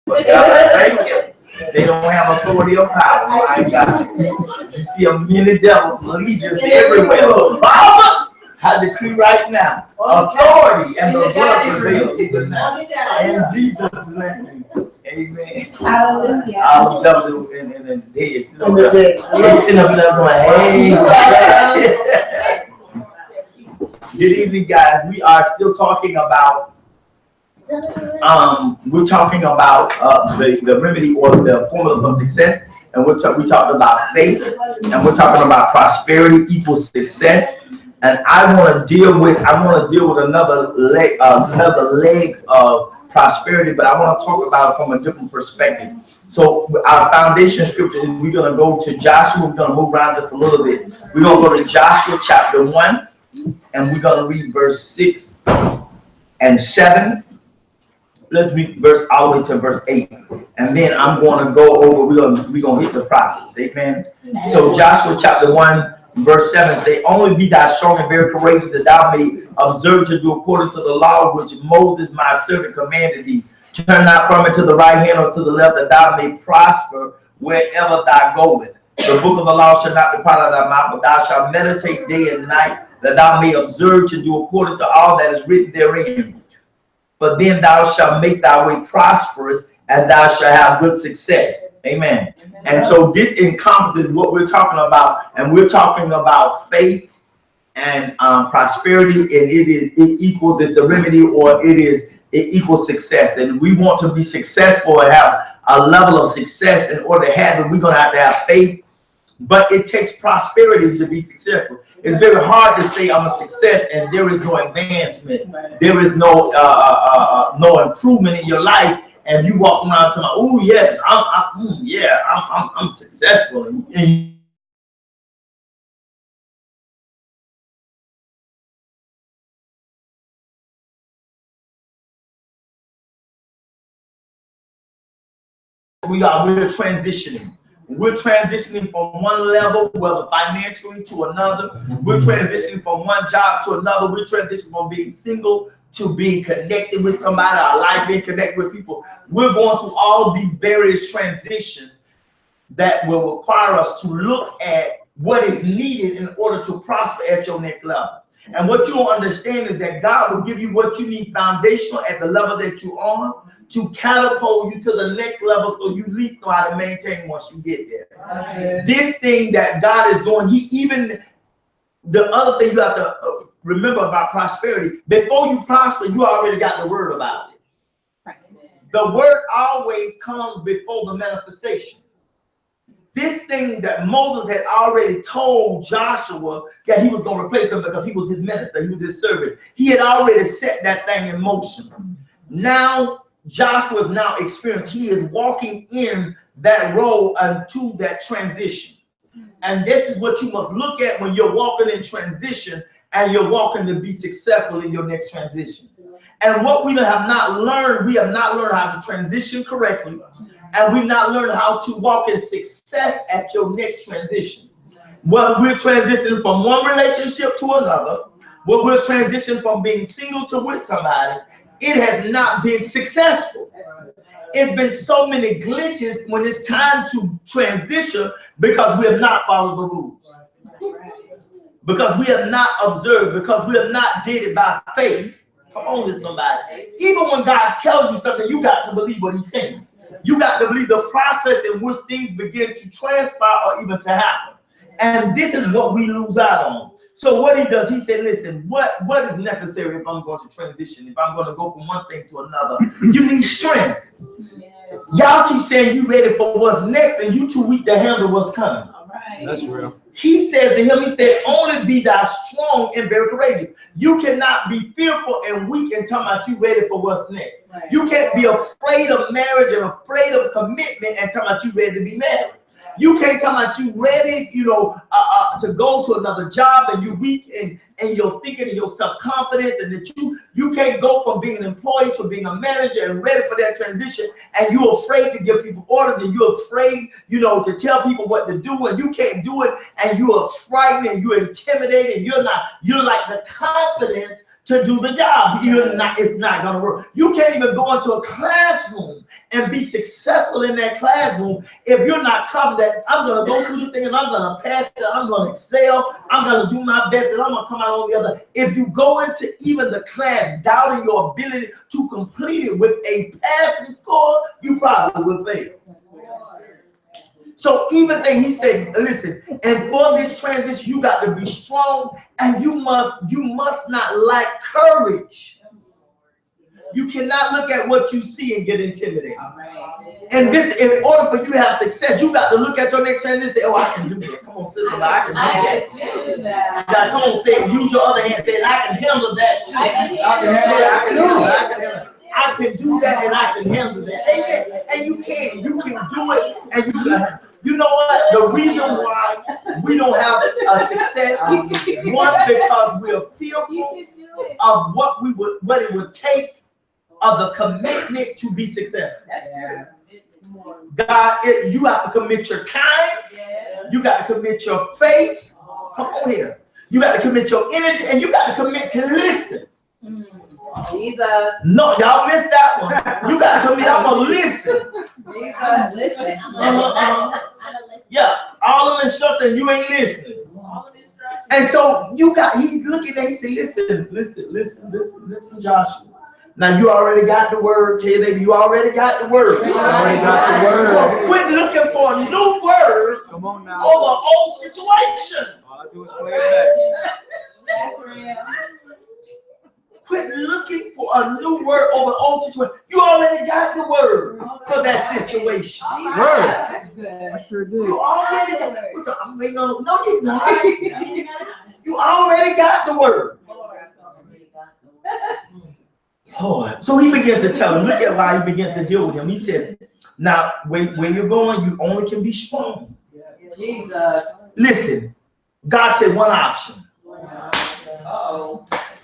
But God, thank you. They don't have authority or power. My God. You see a many devils, legions everywhere. Father, I decree right now, authority and the blood prevail even now. In Jesus' name. Amen. Hallelujah. I'll double in the day. Sit up there. Good evening, guys. We are still talking about the remedy or the formula for success, and we talked about faith, and we're talking about prosperity equals success. And I want to deal with another leg of prosperity, but I want to talk about it from a different perspective. So our foundation scripture, we're going to go to Joshua. We're going to move around just a little bit. We're going to go to Joshua chapter 1, and we're going to read verse 6 and 7. Let's read verse all the way to verse 8, and then I'm going to go over. We're going to hit the prophets. Amen. So Joshua chapter 1, verse 7 says, "Only be thou strong and very courageous, that thou may observe to do according to the law which Moses my servant commanded thee. Turn not from it to the right hand or to the left, that thou may prosper wherever thou goest. The book of the law shall not depart out of thy mouth, but thou shalt meditate day and night, that thou may observe to do according to all that is written therein. But then thou shalt make thy way prosperous, and thou shalt have good success." Amen. And so this encompasses what we're talking about, and we're talking about faith and prosperity, and it equals the remedy, or it equals success. And we want to be successful and have a level of success. In order to have it, we're going to have faith, but it takes prosperity to be successful. It's very hard to say I'm a success and there is no advancement, there is no improvement in your life, and you walk around to my, oh yes, I'm successful. And we're transitioning. We're transitioning from one level, whether financially, to another. We're transitioning from one job to another. We're transitioning from being single to being connected with somebody, our life being connected with people. We're going through all these various transitions that will require us to look at what is needed in order to prosper at your next level. And what you don't understand is that God will give you what you need foundational at the level that you're on to catapult you to the next level, so you at least know how to maintain once you get there. This thing that God is doing, the other thing you have to remember about prosperity, before you prosper, you already got the word about it. The word always comes before the manifestation. This thing that Moses had already told Joshua that he was going to replace him because he was his minister, he was his servant. He had already set that thing in motion. Now Joshua is now experienced. He is walking in that role unto that transition. And this is what you must look at when you're walking in transition and you're walking to be successful in your next transition. And what we have not learned how to transition correctly, and we've not learned how to walk in success at your next transition. Well, we're transitioning from one relationship to another. Well, we're transitioning from being single to with somebody. It has not been successful. It's been so many glitches when it's time to transition, because we have not followed the rules, because we have not observed, because we have not did it by faith. Come on with somebody. Even when God tells you something, you got to believe what he's saying. You got to believe the process in which things begin to transpire or even to happen. And this is what we lose out on. So what he does, he said, listen, what is necessary if I'm going to transition, if I'm going to go from one thing to another? You need strength. Y'all keep saying you ready for what's next, and you too weak to handle what's coming. All right. That's real. He says to him, he said, only be thou strong and very courageous. You cannot be fearful and weak and talking about you ready for what's next. Right. You can't be afraid of marriage and afraid of commitment and talking about you ready to be married. You can't tell about you ready, to go to another job, and you weak in your thinking and your self-confidence, and that you can't go from being an employee to being a manager and ready for that transition, and you're afraid to give people orders, and you're afraid, to tell people what to do, and you can't do it, and you are frightened and you're intimidated, and you're like the confidence to do the job. It's not going to work. You can't even go into a classroom and be successful in that classroom if you're not confident that I'm going to go through this thing and I'm going to pass it, I'm going to excel, I'm going to do my best, and I'm going to come out on the other. If you go into even the class doubting your ability to complete it with a passing score, you probably will fail. So even then he said, listen, and for this transition, you got to be strong, and you must not lack courage. You cannot look at what you see and get intimidated. And this, in order for you to have success, you got to look at your next transition and say, oh, I can do that. Come on, sister, I can do that. You got, come on, say it. Use your other hand. Say, I can handle that too. I can handle it. I can do that, and I can handle that. Amen. And you can do it, and you know what? The reason why we don't have a success, one, because we're fearful of what it would take of the commitment to be successful. God, you have to commit your time. You got to commit your faith. Come on here. You got to commit your energy, and you got to commit to listen. Jesus. No, y'all missed that one. You got to commit. I'm gonna listen. Listen. Yeah, all the instructions, you ain't listening. And so he's looking at, he said, listen, Joshua. Now you already got the word, tell baby, you already got the word. You already got the word. Well, quit looking for a new word over an old situation. All I do is play it back. Quit looking for a new word over an old situation. You already got the word for that situation. Word. That's good. I sure do. You already got it. I'm waiting on. No, you're not. You already got the word. Lord. So he begins to tell him, look at why he begins to deal with him. He said, now, where you're going, you only can be strong. Jesus. Listen, God said one option.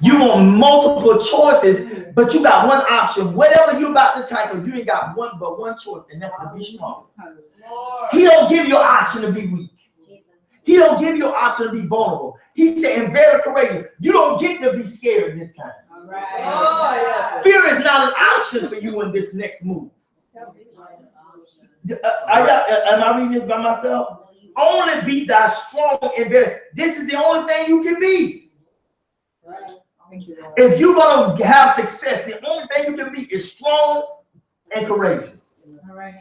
You want multiple choices, but you got one option. Whatever you're about to tackle, you ain't got one choice, and that's to be strong. He don't give you an option to be weak. He don't give you an option to be vulnerable. He said, and very courageous. You don't get to be scared this time. All right. Fear is not an option for you in this next move. Am I reading this by myself? Only be thy strong and very. This is the only thing you can be. If you're going to have success, the only thing you can be is strong and courageous. All right.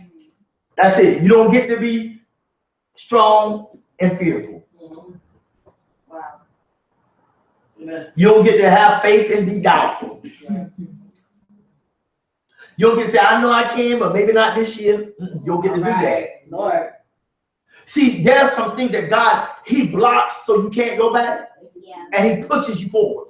That's it. You don't get to be strong and fearful. Wow. You don't get to have faith and be doubtful. You don't get to say, I know I can, but maybe not this year. You don't get to do that. Lord. See, there's something that God, he blocks so you can't go back. Yeah. And he pushes you forward.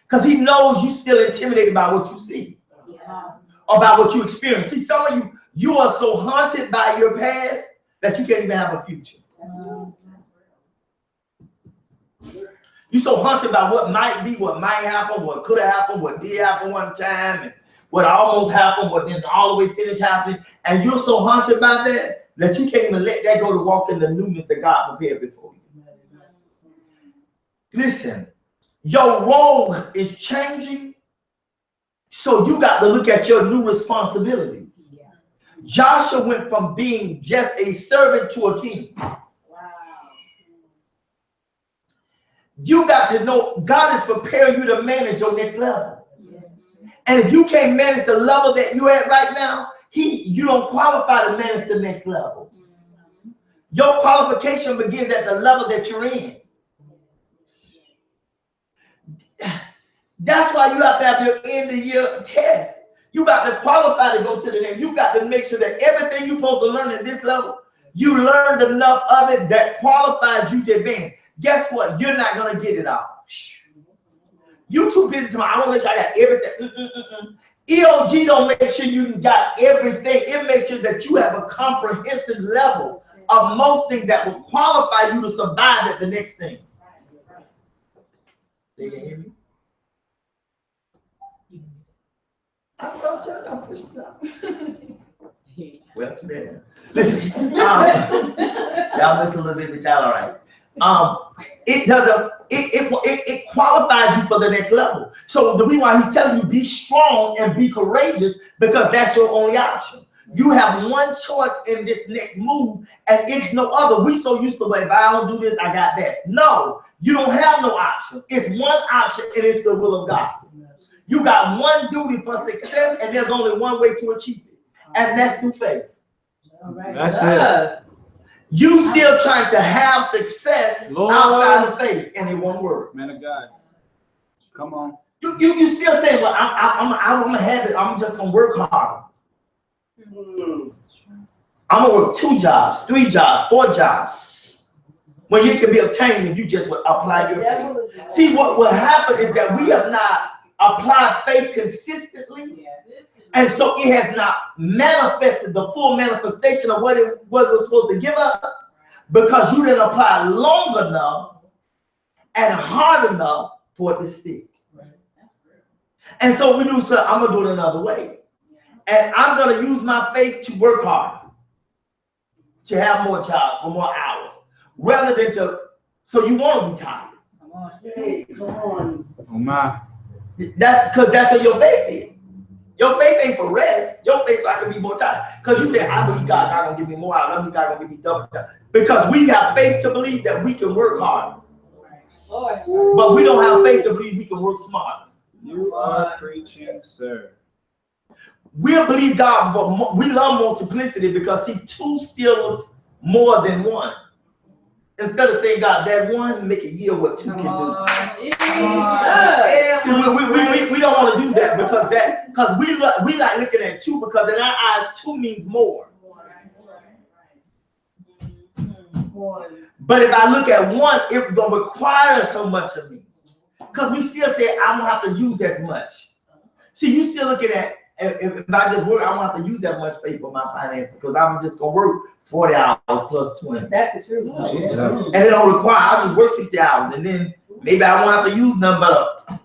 Because he knows you're still intimidated by what you see. Yeah. About what you experience. See, some of you are so haunted by your past that you can't even have a future. You're so haunted by what might be, what might happen, what could have happened, what did happen one time, and what almost happened, what didn't all the way finish happening. And you're so haunted by that you can't even let that go to walk in the newness that God prepared before you. Listen, your role is changing, so you got to look at your new responsibilities. Yeah. Joshua went from being just a servant to a king. Wow. You got to know God is preparing you to manage your next level. Yeah. And if you can't manage the level that you're at right now, you don't qualify to manage the next level. Your qualification begins at the level that you're in. That's why you have to have your end of year test. You got to qualify to go to the next. You got to make sure that everything you're supposed to learn at this level, you learned enough of it that qualifies you to advance. Guess what? You're not going to get it all. You too busy. I want to make sure I got everything. EOG don't make sure you got everything. It makes sure that you have a comprehensive level of most things that will qualify you to survive at the next thing. They can hear me? I'm pushing out. Well, too bad. Listen, y'all listen a little bit, but y'all all right. it doesn't. It qualifies you for the next level. So the reason why he's telling you be strong and be courageous, because that's your only option. You have one choice in this next move, and it's no other. We so used to, well, if I don't do this, I got that. No, you don't have no option. It's one option, and it's the will of God. You got one duty for success, and there's only one way to achieve it, and that's through faith. That's it. You still trying to have success outside of faith, and it won't work. Man of God, come on. You still say, well, I'm gonna have it. I'm just gonna work harder. I'm gonna work 2 jobs, 3 jobs, 4 jobs, when you can be obtained if you just would apply your faith. See, what will happen is that we have not applied faith consistently, and so it has not manifested the full manifestation of what it was supposed to give us, because you didn't apply long enough and hard enough for it to stick. And so we do, so I'm gonna do it another way. And I'm going to use my faith to work hard, to have more jobs for more hours, rather than to, so you want to be tired. Come on. Hey, come on. Oh my. Because that's what your faith is. Your faith ain't for rest. Your faith so I can be more tired. Because you say, I believe God going to give me more hours. I believe God going to give me double time. Because we have faith to believe that we can work hard. But we don't have faith to believe we can work smart. You are preaching, sir. We'll believe God, but we love multiplicity because, see, 2 still looks more than 1. Instead of saying, God, that 1, make it yield what 2 can do. See, we don't want to do that because we like looking at 2, because in our eyes 2 means more. But if I look at 1, it's going to require so much of me, because we still say I don't have to use as much. See, you still looking at, if I just work, I don't have to use that much faith for my finances, because I'm just going to work 40 hours plus 20. That's the truth. Jesus. And it don't require, I'll just work 60 hours, and then maybe I won't have to use nothing but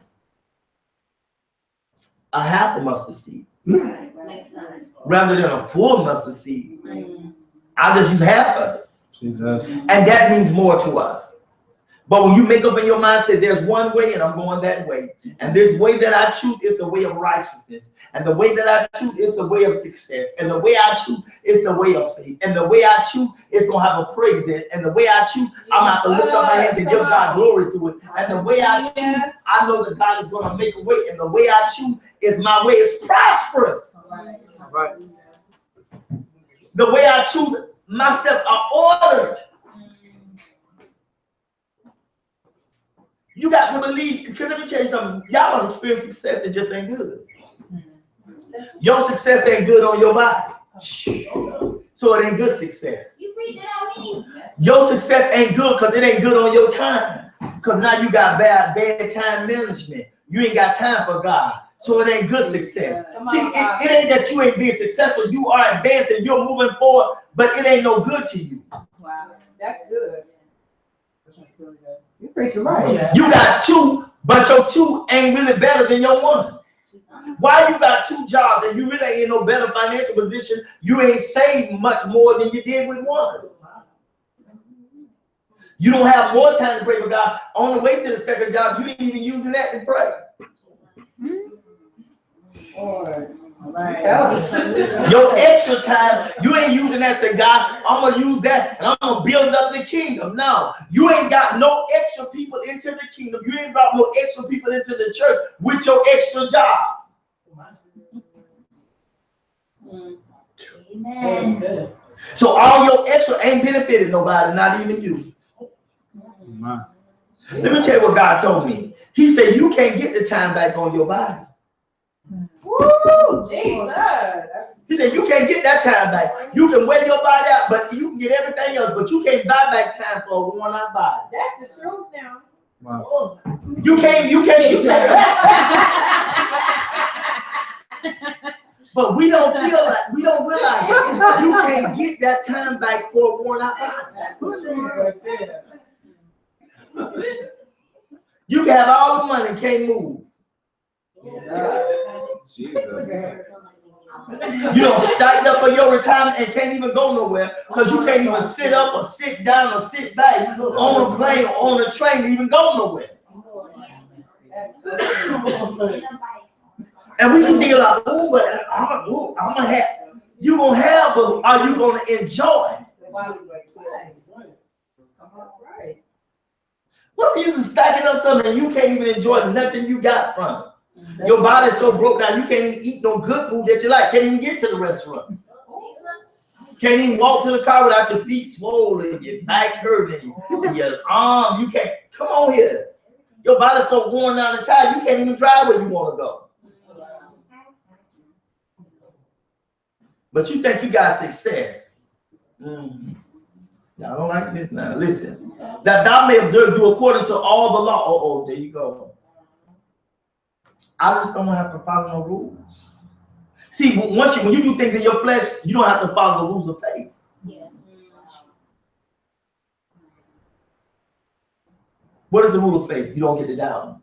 a half a mustard seed. Rather than a full mustard seed. I'll just use half of it. Jesus. And that means more to us. But when you make up in your mind, say there's one way and I'm going that way. And this way that I choose is the way of righteousness. And the way that I choose is the way of success. And the way I choose is the way of faith. And the way I choose is going to have a praise in it. And the way I choose, I'm going to have to lift up my hands and give God glory to it. And the way I choose, I know that God is going to make a way. And the way I choose is my way is prosperous. All right. The way I choose, my steps are ordered. You got to believe, because let me tell you something, y'all don't experience success, it just ain't good. Your success ain't good on your body. So it ain't good success. You preach it on me. Your success ain't good because it ain't good on your time. Because now you got bad time management. You ain't got time for God. So it ain't good success. See, it ain't that you ain't being successful. You are advancing, you're moving forward, but it ain't no good to you. Wow, that's good. You're preaching right. You got 2, but your 2 ain't really better than your 1. Why you got 2 jobs and you really ain't in no better financial position? You ain't saved much more than you did with 1. You don't have more time to pray for God. On the way to the second job, you ain't even using that to pray. Your extra time, you ain't using that to say, God, I'm going to use that and I'm going to build up the kingdom. No, you ain't got no extra people into the kingdom. You ain't brought no extra people into the church with your extra job. Amen. So all your extra ain't benefited nobody, not even you. Let me tell you what God told me. He said, you can't get the time back on your body. Woo, Jesus. He said, you can't get that time back. You can wear your body out, but you can get everything else, but you can't buy back time for a worn-out body. That's the truth now. Wow. You can't. But we don't realize that. You can't get that time back for a worn-out body. That's the truth right there. You can have all the money, can't move. Jesus. You don't stacked up for your retirement and can't even go nowhere because you can't even sit up or sit down or sit back on a plane or on a train to even go nowhere. And we can think like, oh, but I'm gonna have. You gonna have, but are you gonna enjoy? What's the use of stacking up something and you can't even enjoy nothing you got from it? Your body's so broke down you can't even eat no good food that you like. Can't even get to the restaurant. Can't even walk to the car without your feet swollen, your back hurting, your arm. You can't. Come on here. Your body's so worn down and tired you can't even drive where you want to go. But you think you got success. Y'all don't like this now. Listen. That thou may observe you according to all the law. Oh, there you go. I just don't have to follow no rules. See, when you do things in your flesh, you don't have to follow the rules of faith. Yeah. What is the rule of faith? You don't get it down.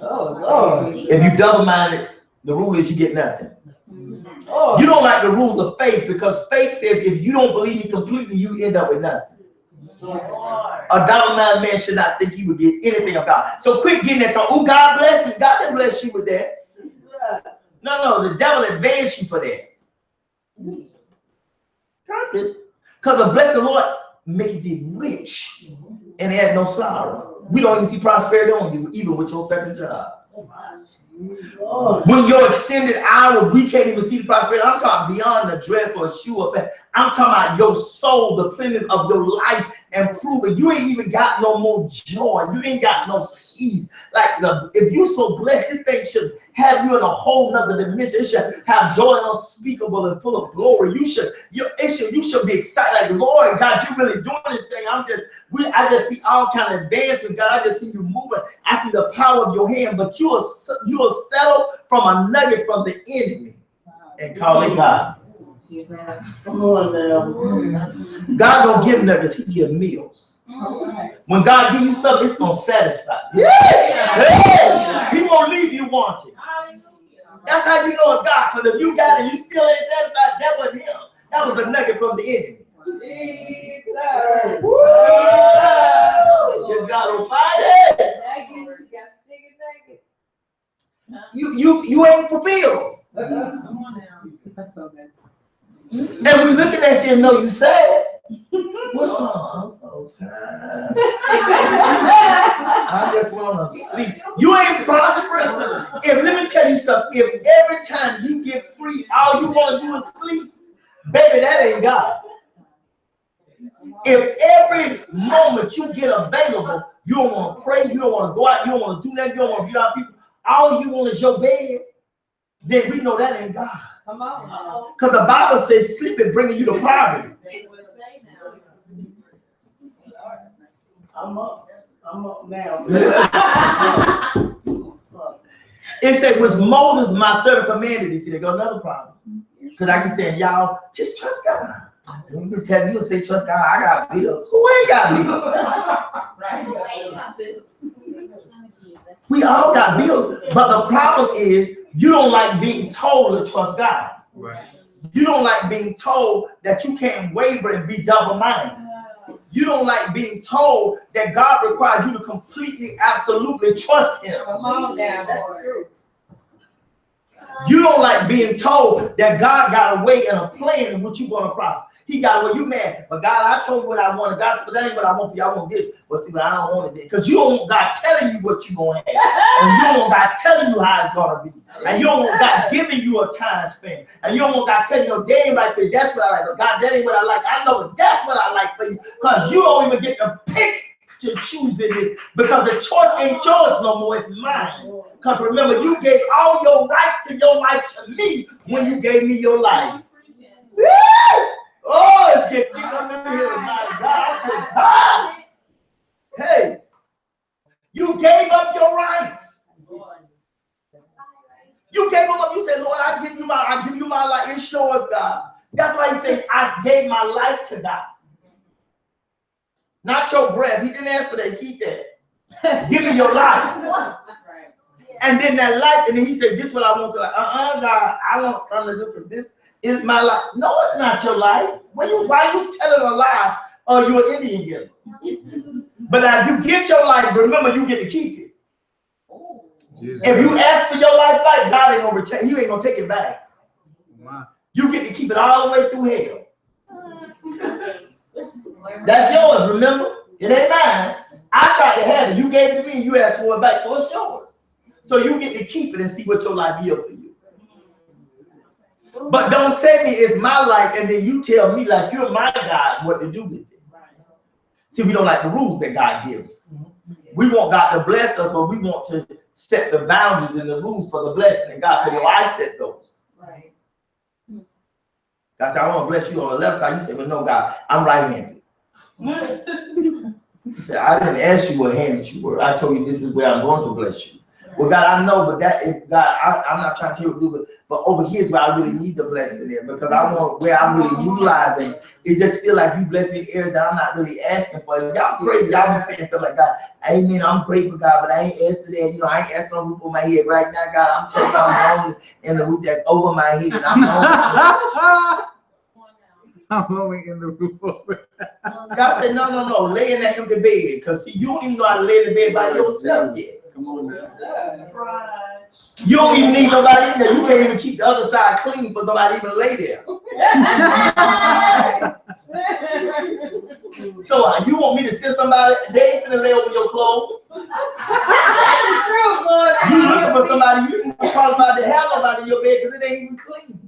Oh, Lord. If you double-minded, the rule is you get nothing. Oh. You don't like the rules of faith because faith says if you don't believe me completely, you end up with nothing. A double-minded man should not think he would get anything of God. So quit getting that talk. Oh, God bless you. God didn't bless you with that. No, the devil advanced you for that. God did. Because the blessed Lord make you rich and add no sorrow. We don't even see prosperity on you, even with your second job. When your extended hours, we can't even see the prosperity. I'm talking beyond the dress or a shoe or bag. I'm talking about your soul, the plainness of your life, and proving you ain't even got no more joy. You ain't got no peace. Like if you so blessed, this thing should have you in a whole nother dimension. It should have joy unspeakable and full of glory. You should be excited. Like, Lord God, you really doing this thing. I just see all kind of advancement, God. I just see you moving. I see the power of your hand, but you will settle from a nugget from the enemy and call it God. Come on now. God don't give nuggets, he give meals. When God give you something, it's gonna satisfy. Yeah. He won't leave you wanting. That's how you know it's God. Because if you got it, you still ain't satisfied. That wasn't him. That was a nugget from the enemy. Good God Almighty. You ain't fulfilled. Come on now. That's so good. And we looking at you and know you sad. What's wrong? I'm so tired. I just want to sleep. You ain't prospering. Let me tell you something. If every time you get free, all you want to do is sleep, baby, that ain't God. If every moment you get available, you don't want to pray, you don't want to go out, you don't want to do that, you don't want to be around people, all you want is your bed, then we know that ain't God. Come on. Because the Bible says sleep is bringing you to poverty. I'm up now. It said, which Moses, my servant, commanded. You see, there goes another problem. Because I keep saying, y'all, just trust God. You can tell you and say, trust God, I got bills. Who ain't got bills? We all got bills. But the problem is, you don't like being told to trust God. Right. You don't like being told that you can't waver and be double-minded. You don't like being told that God requires you to completely, absolutely trust him. Come on now, that's true. You don't like being told that God got a way and a plan in which you're going to prosper. He got a way, you mad. But God, I told you what I wanted. God said, but that ain't what I want for you. I want this. But see, but I don't want it. Because you don't want God telling you what you're going to have. And you don't want God telling you how it's going to be. And you don't want God giving you a time span. And you don't want God telling you, no, that ain't right for you. That's what I like. But God, that ain't what I like. I know that's what I like for you. Because you don't even get to pick to choose it. Because the choice ain't yours no more. It's mine. Because remember, you gave all your rights to your life to me when you gave me your life. Woo! Oh, it's getting up in here, my God. Hey, you gave up your rights. You gave them up. You said, Lord, I give you my life. It's yours, God. That's why he said, I gave my life to God. Not your breath. He didn't ask for that. Keep that. Give me your life. And then that light, and then he said, this is what I want to like. God, I want something to do because this is my life. No, it's not your life. Why you telling a lie or you're an Indian giver? But now if you get your life, remember you get to keep it. If you ask for your life back, God ain't gonna return. You ain't gonna take it back. You get to keep it all the way through hell. That's yours, remember? It ain't mine. I tried to have it. You gave it to me and you asked for it back, so it's yours. So you get to keep it and see what your life yields for you. But don't say me it's my life and then you tell me like you're my God what to do with it. See, we don't like the rules that God gives. We want God to bless us, but we want to set the boundaries and the rules for the blessing. And God said, well, I set those. Right. God said, I want to bless you on the left side. You said, well, no, God, I'm right-handed. He said, I didn't ask you what hand you were. I told you this is where I'm going to bless you. Well, God, I know, but that is God, I'm not trying to tell you to do it, but over here is where I really need the blessing there because I want where I'm really utilizing. It just feel like you bless me in areas that I'm not really asking for. Y'all crazy. Y'all be saying stuff like that. Amen. I'm grateful, God, but I ain't asked for that. You know, I ain't asked for a roof over my head right now, God. I'm telling you, I'm lonely in the roof that's over my head. I'm only in the roof over. God said, no, lay in that empty bed. Because see, you don't even know how to lay in the bed by yourself yet. Come on now. You don't even need nobody in there. You can't even keep the other side clean for nobody even lay there. So you want me to send somebody, they ain't gonna lay over your clothes. That's true, Lord. You looking for somebody, you ain't qualified to have nobody in your bed because it ain't even clean.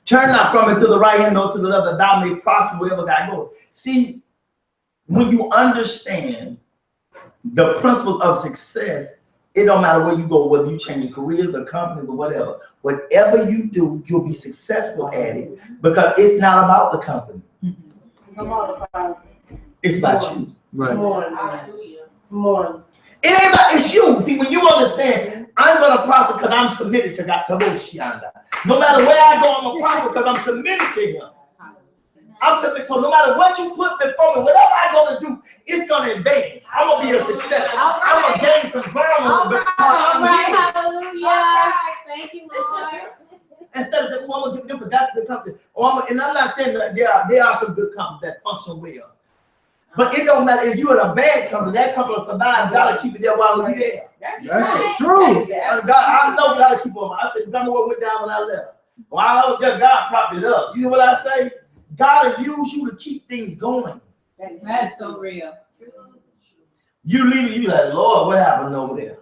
Turn not from it to the right hand nor to the left, that thou may prosper wherever thou goes. See, when you understand the principles of success, it don't matter where you go, whether you change careers or companies or whatever. Whatever you do, you'll be successful at it because it's not about the company. Come on, it's about you. Right. Come on. Come on. It ain't about, it's you. See, when you understand, I'm going to prosper because I'm submitted to God. No matter where I go, I'm going to prosper because I'm submitted to Him. I'm submitted. So no matter what you put before me, whatever I'm going to do, it's going to advance. I'm going to be a success. I'm going to gain some ground on it because I'm here. Hallelujah. Thank you, Lord. Instead of saying, well, I'm going to give them because that's a good company. And I'm not saying that there are some good companies that function well. But it don't matter if you're in a bad company, that company will survive. God will keep it there while you're there. That's true. God, I know God will keep on. I said, remember what went down when I left? Well, I know God propped it up. You know what I say? God will use you to keep things going. That's so real. You leave, you be like, Lord, what happened over there?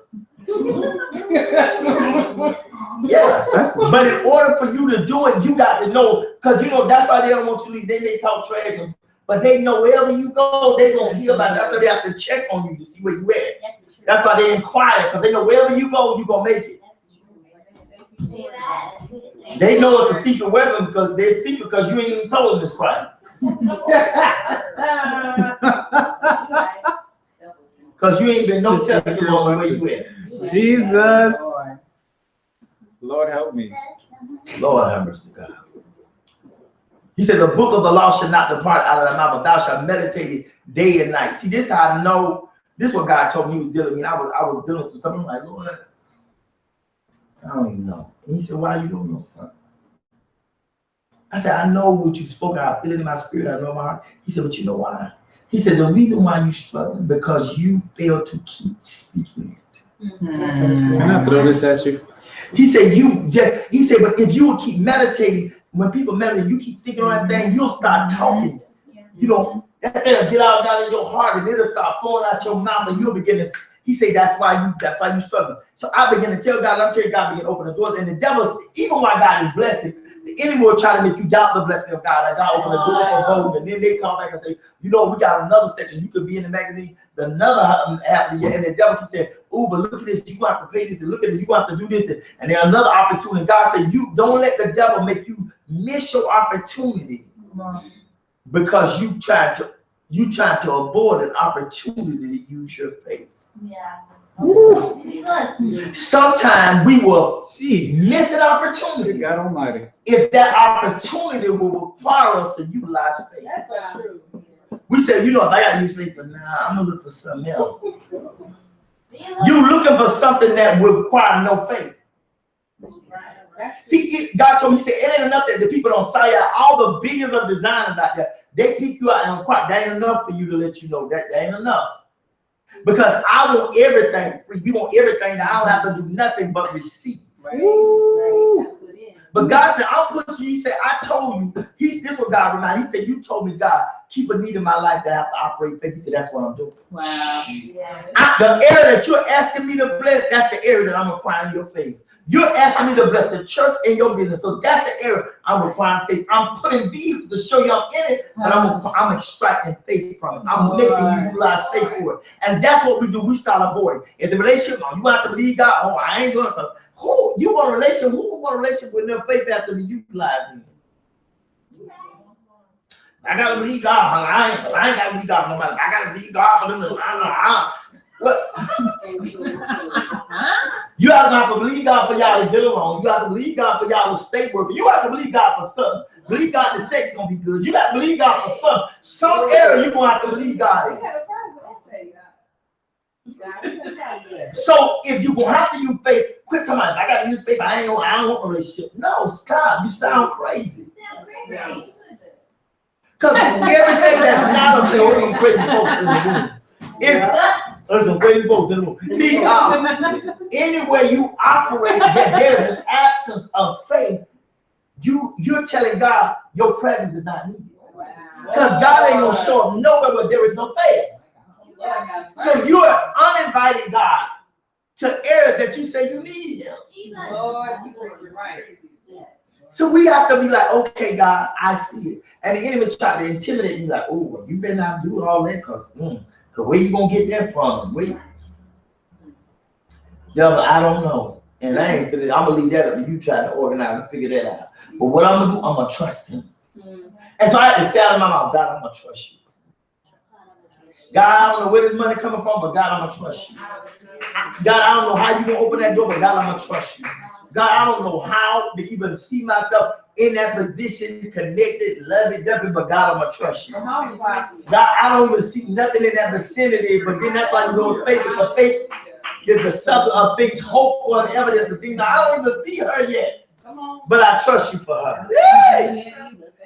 Yeah, but in order for you to do it, you got to know, because you know that's why they don't want you to leave. They may talk trash, but they know wherever you go, they're gonna hear about it. That's why they have to check on you to see where you at. That's why they inquire, because they know wherever you go, you're gonna make it. They know it's a secret weapon because they're secret because you ain't even told them it's Christ. Because you ain't been no testimony where you at. Jesus. Lord help me. Lord have mercy, God. He said, the book of the law shall not depart out of thy mouth, but thou shalt meditate it day and night. See, this is how I know, this is what God told me He was dealing with me. I was dealing with something. I'm like, Lord, I don't even know. And He said, why you don't know, son? I said, I know what you've spoken. I feel it in my spirit. I know in my heart. He said, but you know why? He said, the reason why you're struggling because you fail to keep speaking it. Can I throw this at you? He said, but if you will keep meditating, when people meditate, you keep thinking on that thing, you'll start talking. You know, that thing will get out down in your heart and it'll start flowing out your mouth and you'll begin to, he said, that's why you struggle. So I begin to tell God, I'm telling God, begin to open the doors. And the devil, even while God is blessing, the enemy will try to make you doubt the blessing of God. Like God open the door for both, and then they come back and say, you know, we got another section. You could be in the magazine, another half of the year, and the devil keeps saying, oh, but look at this, you have to pay this, and look at it, you have to do this, and there's another opportunity. God said, you don't let the devil make you miss your opportunity because you try to avoid an opportunity to use your faith. Yeah. Woo. Sometimes we will Gee, miss an opportunity God Almighty. if that opportunity will require us to utilize faith. That's so true. We say, you know, if I got to use faith, but nah, I'm gonna look for something else. You looking for something that will require no faith. See, God told me, he said, it ain't enough that the people don't say out. All the billions of designers out there, they pick you out and inquire. That ain't enough for you to let you know that ain't enough. Because I want everything free. You want everything that I don't have to do nothing but receive. Right. But God said, I'll put you. He said, I told you. This is what God reminded. He said, you told me, God, keep a need in my life that I have to operate faith. He said, that's what I'm doing. Wow. The area that you're asking me to bless, that's the area that I'm requiring your faith. You're asking me to bless the church and your business. So that's the area I'm requiring faith. I'm putting these to show you I'm in it, but I'm extracting faith from it. I'm making you utilize faith for it. And that's what we do. We start avoiding. In the relationship, you have to believe God. Oh, I ain't going to. Who you want a relationship? Who want a relationship with no faith has to be utilizing? I gotta believe God. I ain't gotta believe God for nobody. I gotta believe God for them. What? You have to believe God for y'all to get along. You have to believe God for y'all to stay working. You have to believe God for something. Believe God the sex gonna be good. You have to believe God for something. Some area you gonna have to believe God in. So if you gonna have to use faith, quit talking about I gotta use faith. I don't want a relationship. No, stop. You sound crazy. Because everything that's not of faith, some crazy folks in the room. There's some crazy folks in the room. See, anywhere you operate that there is an absence of faith, you're telling God your presence is not needed. Because God ain't gonna show up nowhere where there is no faith. So you are uninviting God to areas that you say you need him. Lord, you preaching right. So we have to be like, okay, God, I see it. And the enemy try to intimidate you like, oh, you better not do all that because where you going to get that from? Wait. Devil, I don't know. And I'm going to leave that up to you try to organize and figure that out. But what I'm going to do, I'm going to trust him. And so I had to say out of my mouth, God, I'm going to trust you. God, I don't know where this money coming from, but God, I'm going to trust you. God, I don't know how you're going to open that door, but God, I'm going to trust you. God, I don't know how to even see myself in that position, connected, loving, but God, I'm going to trust you. God, I don't even see nothing in that vicinity, but then that's why you go with faith, because faith is the substance of things, hope for, the evidence of things. Now, I don't even see her yet, but I trust you for her. Yay!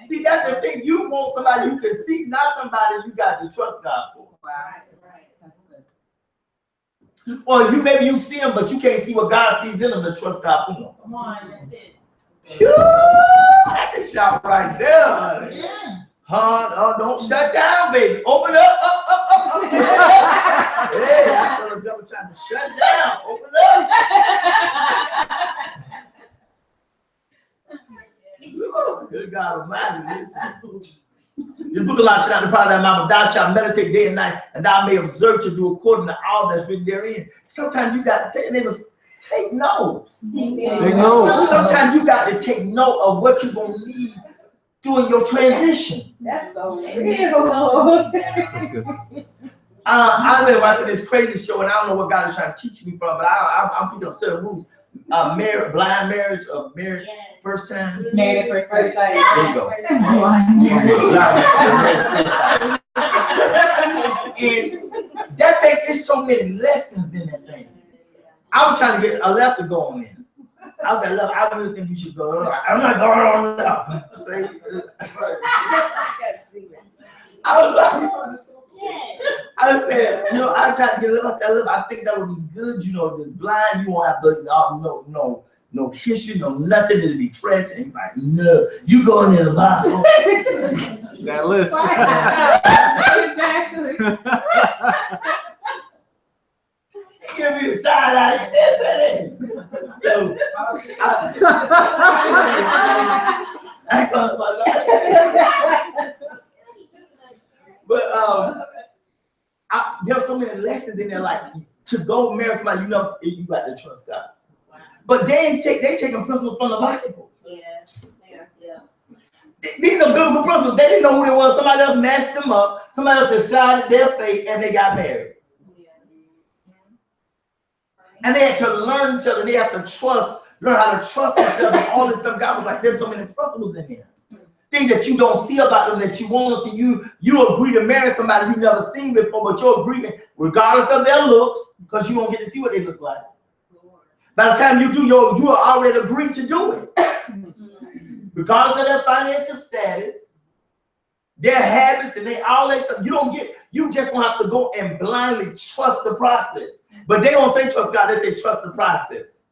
See, that's the thing. You want somebody you can see, not somebody you got to trust God for. Or maybe you see him, but you can't see what God sees in him to trust God for him. Come on, that's it. Phew, I can shout right there, honey. Don't shut down, baby. Open up. Hey, I thought the devil trying to shut down. Open up. Good God Almighty, listen. This book of life shall not depart out of thy mouth, but thou shalt meditate day and night, and thou may observe to do according to all that's written therein. Sometimes you got to take notes. Sometimes you got to take note of what you're going to need during your transition. That's so real. That's good. I've been watching this crazy show, and I don't know what God is trying to teach me from, but I'm picking up certain rules. Blind marriage, marriage first time. Married at first sight. There you go. And that thing is so many lessons in that thing. I was trying to get a left to go on in. I was like, look, I really think you should go. I'm not going on left. I said, I tried to get a left. I said, look, I think that would be good, just blind. You won't have to, no history, no nothing to be fresh. And you're like, no, you go in there the hospital. That list. Give me the side eye. So, I thought about that. But there's so many lessons in there, like to go marry somebody, you got to trust God. But they taking principles from the Bible. Yeah. These are biblical principles. They didn't know who they was. Somebody else matched them up. Somebody else decided their fate, and they got married. And they had to learn each other. They have to learn how to trust each other. All this stuff. God was like, there's so many principles in here. Things that you don't see about them that you want to see. You agree to marry somebody you've never seen before, but your agreement, regardless of their looks, because you won't get to see what they look like. By the time you do, you are already agreed to do it. Regardless of their financial status, their habits, and all that stuff. You just gonna have to go and blindly trust the process. But they don't say trust God, they say trust the process.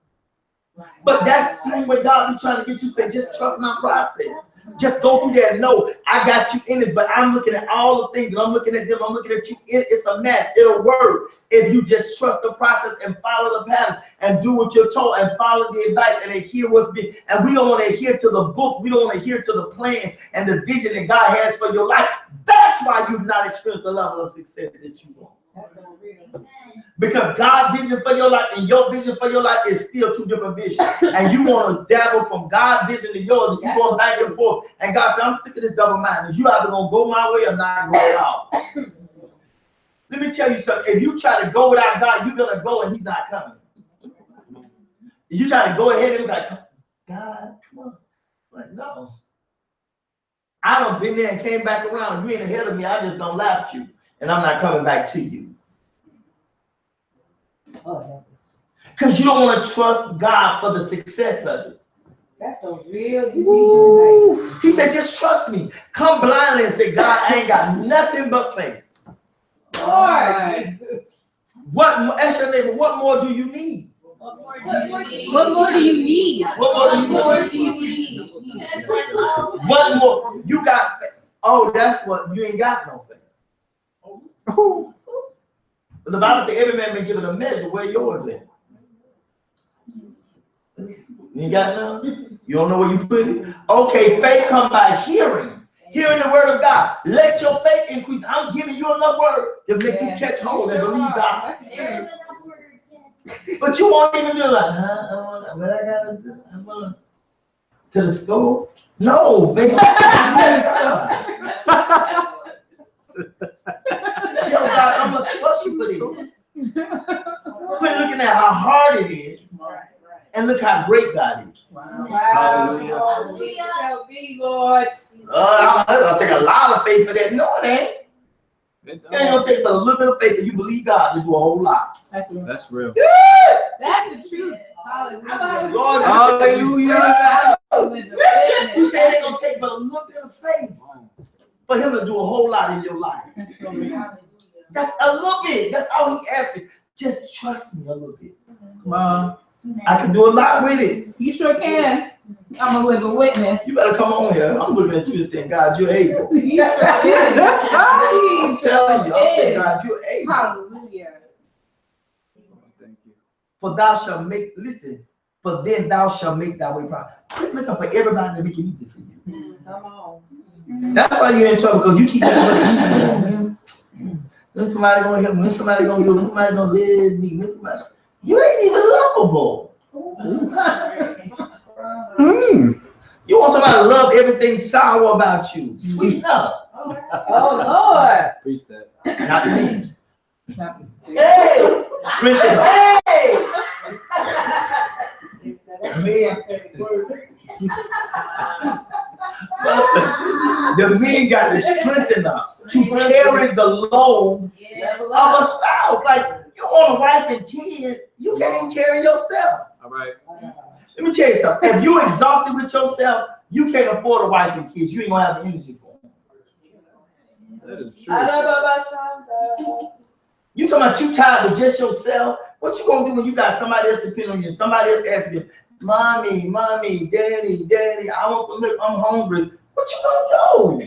But that's the same way God be trying to get you to say, just trust my process. Just go through there and know I got you in it, but I'm looking at all the things and I'm looking at them, I'm looking at you. It's a match, it'll work if you just trust the process and follow the pattern and do what you're told and follow the advice and adhere what's been. And we don't want to adhere to the book, we don't want to adhere to the plan and the vision that God has for your life. That's why you've not experienced the level of success that you want. Because God's vision for your life and your vision for your life is still two different visions. And you want to dabble from God's vision to yours, and you're going back and forth. And God said, I'm sick of this double mindedness. You either gonna go my way or not go at all. Let me tell you something. If you try to go without God, you're gonna go and He's not coming. If you try to go ahead and be like, God, come on. Like, no. I done been there and came back around. You ain't ahead of me. I just don't laugh at you. And I'm not coming back to you. Because you don't want to trust God for the success of it. That's a real teaching. He said, just trust me. Come blindly and say, God, I ain't got nothing but faith. Lord. Ask your neighbor, what more do you need? What more do you need? What more do you need? What more? You got faith. Oh, that's what, you ain't got no faith. Oh. The Bible says every man may give it a measure. Where yours at? You ain't got none? You don't know where you put it? Okay, faith comes by hearing the word of God. Let your faith increase. I'm giving you enough word to make you catch hold and believe God. But you won't even do like, what I gotta do? I'm going to the store? No, baby. Tell God, I'm gonna trust you for this. Quit looking at how hard it is, and look how great God is. Wow. Help me, Lord. It's gonna take a lot of faith for that. No, it ain't. It ain't gonna take but a little bit of faith, and you believe God to do a whole lot. That's real. Yeah. That's the truth. Hallelujah. Lord, Hallelujah. He said it's gonna take but a little bit of faith for Him to do a whole lot in your life. That's a little bit. That's all He asked you. Just trust me a little bit. Come on. I can do a lot with it. You sure can. I'm a living witness. You better come on here. I'm looking at you and saying, God, you're able. You sure can. I'm telling you, I'm saying, God, you're able. Hallelujah. Thank you. For thou shalt make, listen, for then thou shalt make thy way proud. Quit looking for everybody to make it easy for you. Come on. That's why you're in trouble, because you keep looking for the easy. When somebody gonna help me, when somebody gonna do it, when somebody gonna live me, when somebody, you ain't even lovable. You want somebody to love everything sour about you. Sweeten up. Oh, Lord. Preach that. Not to me. Hey. Strengthen up. Hey. The men got to strengthen up to carry the load of a spouse. Like, you want a wife and kid, you can't even carry yourself. All right. Let me tell you something. If you're exhausted with yourself, you can't afford a wife and kids. You ain't gonna have the energy for them. That is true. You talking about you tired with just yourself? What you gonna do when you got somebody else depending on you? Somebody else asking you, mommy, daddy, I want to live, I'm hungry. What you gonna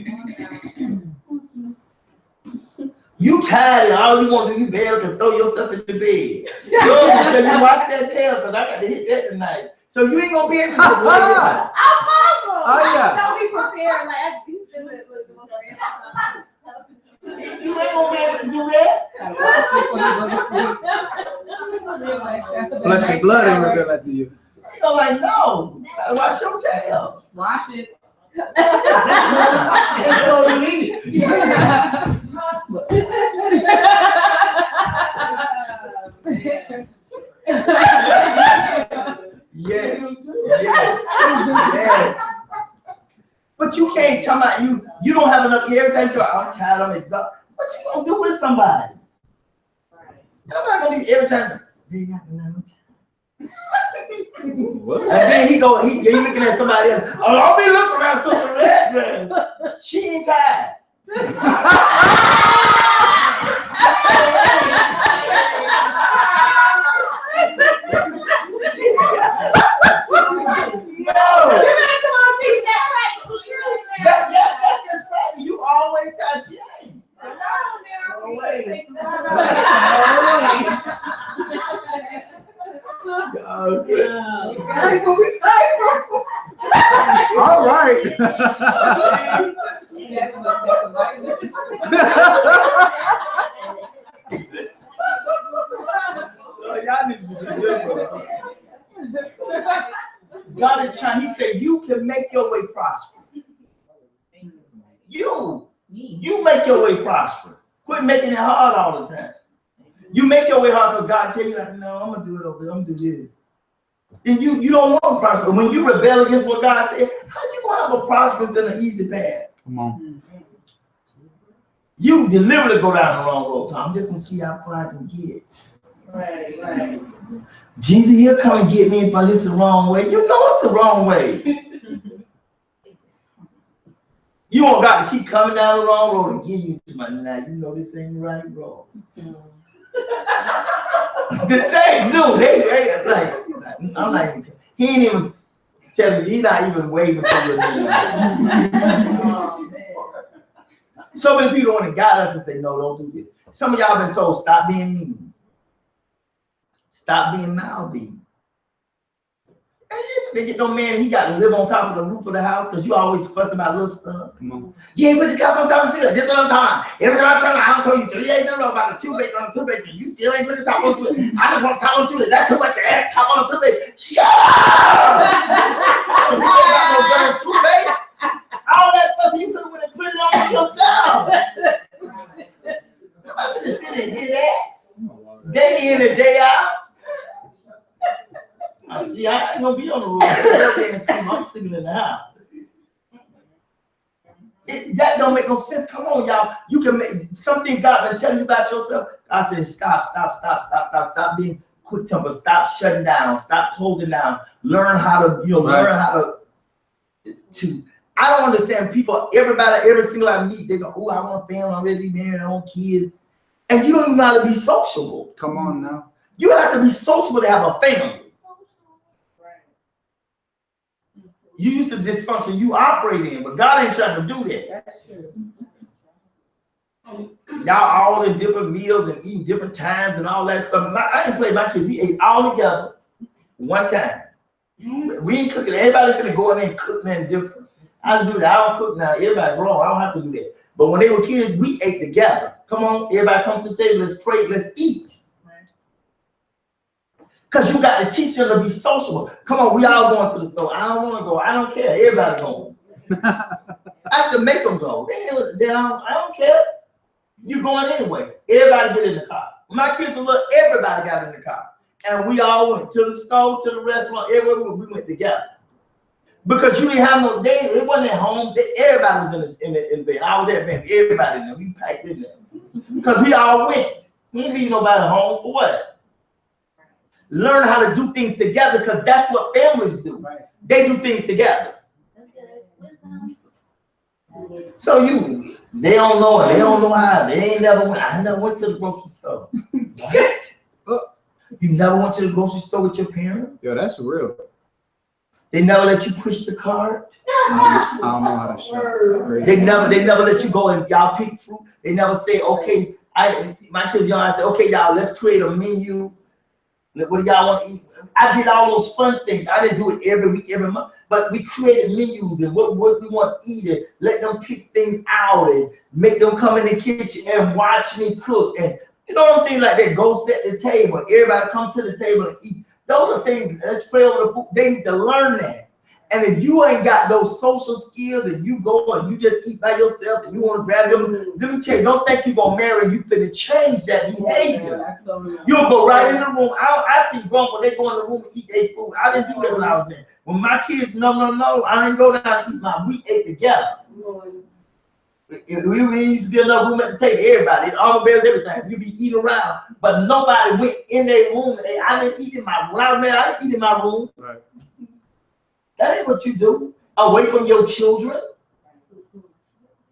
do? You tired and all you want to do, you barely can throw yourself in the bed. Because you watch that tail, because I got to hit that tonight. So you ain't gonna be able to do it. Oh, yeah. Don't be prepared. Like, You ain't gonna be able to do that. Flesh and blood ain't revealed that to you. You know, like, no. Gotta wash your tail. Wash it. It's so neat. talking about you don't have enough every time you're I'm tired, I'm exhausted. What you gonna do with somebody? Nobody gonna be every time. They got enough time. What? And then he looking at somebody else. Oh, don't be looking around Sister Red Dress. She ain't tired. That's just right. You always tired. She ain't. All right. Y'all need to be delivered. God is trying. He said, you can make your way prosperous. You make your way prosperous. Quit making it hard all the time. You make your way hard because God tell you, like, no, I'm gonna do it over here. I'm gonna do this. Then you don't want to prosper. When you rebel against what God said, how you gonna have a prosperous and an easy path? Come on. You deliberately go down the wrong road. I'm just gonna see how far I can get. Right. Jesus, he'll come and get me if this is the wrong way. You know it's the wrong way. You want God to keep coming down the wrong road and give you to my now. You know this ain't the right road. The same dude. They like I'm not even. He ain't even telling me. He's not even waiting for your name. So many people want to guide us and say, no, don't do this. Some of y'all been told, stop being mean. Stop being mouthy. And they get no man, he got to live on top of the roof of the house because you always fuss about little stuff. Come on. You ain't put the top on top of the ceiling. This is what I'm talking about. Every time I turn around, I told you 3 days in a row about the 2 bedroom on 2 bedroom. You still ain't put the top on 2 bedroom. I just want top on 2 bedroom. That's too much to ask. Top on 2 bedroom. Shut up! You ain't got no better 2 bedroom. All that stuff you could have went and put it on yourself. I'm not gonna sit and hear that. Day in and day out. See, I ain't gonna be on the road. I'm sleeping in the house. That don't make no sense. Come on, y'all. You can make something God been telling you about yourself. I said, stop being quick temper. Stop shutting down. Stop closing down. Learn how to, learn how to. I don't understand people. Everybody, every single I meet, they go, "Oh, I want a family. I'm ready to be married. I want kids," and you don't even know how to be sociable. Come on now. You have to be sociable to have a family. You used to dysfunction you operate in, but God ain't trying to do that. That's true. Y'all all in different meals and eating different times and all that stuff. I didn't play my kids. We ate all together one time. We ain't cooking. Everybody could go in there and cook nothing different. I don't do that. I don't cook now. Everybody wrong. I don't have to do that. But when they were kids, we ate together. Come on, everybody come to the table. Let's pray. Let's eat. Because you got to teach them to be sociable. Come on, we all going to the store. I don't want to go. I don't care. Everybody going. I have to make them go. I don't care. You going anyway. Everybody get in the car. When my kids were little, everybody got in the car. And we all went to the store, to the restaurant, everywhere we went together. Because you didn't have no day. It wasn't at home. Everybody was in the bed. I was at bed. Everybody in there. We packed in there. Because we all went. We didn't leave nobody home for what? Learn how to do things together because that's what families do. Right. They do things together. So they don't know it. They don't know how. They ain't never went. I never went to the grocery store. You never went to the grocery store with your parents? Yo, that's real. They never let you push the cart. I don't know how to show. They never let you go and y'all pick fruit. They never say, okay, my kids young, I said, okay, y'all, let's create a menu. What do y'all want to eat? I did all those fun things. I didn't do it every week, every month, but we created menus and what we want to eat and let them pick things out and make them come in the kitchen and watch me cook. And you know what I'm saying? Like that, go set the table. Everybody come to the table and eat. Those are things, let's pray over the food. They need to learn that. And if you ain't got those social skills and you go and you just eat by yourself and you want to grab them, let me tell you, don't think you're going to marry and you finna change that behavior. You'll go right in the room. I see grown when they go in the room and eat their food. I didn't do that when I was there. When my kids, no, I didn't go down and eat we ate together. We used to be enough room at the table, everybody, all bears, everything. You be eating around, but nobody went in their room. I didn't eat in my room. I didn't eat in my room. Right. That ain't what you do. Away from your children.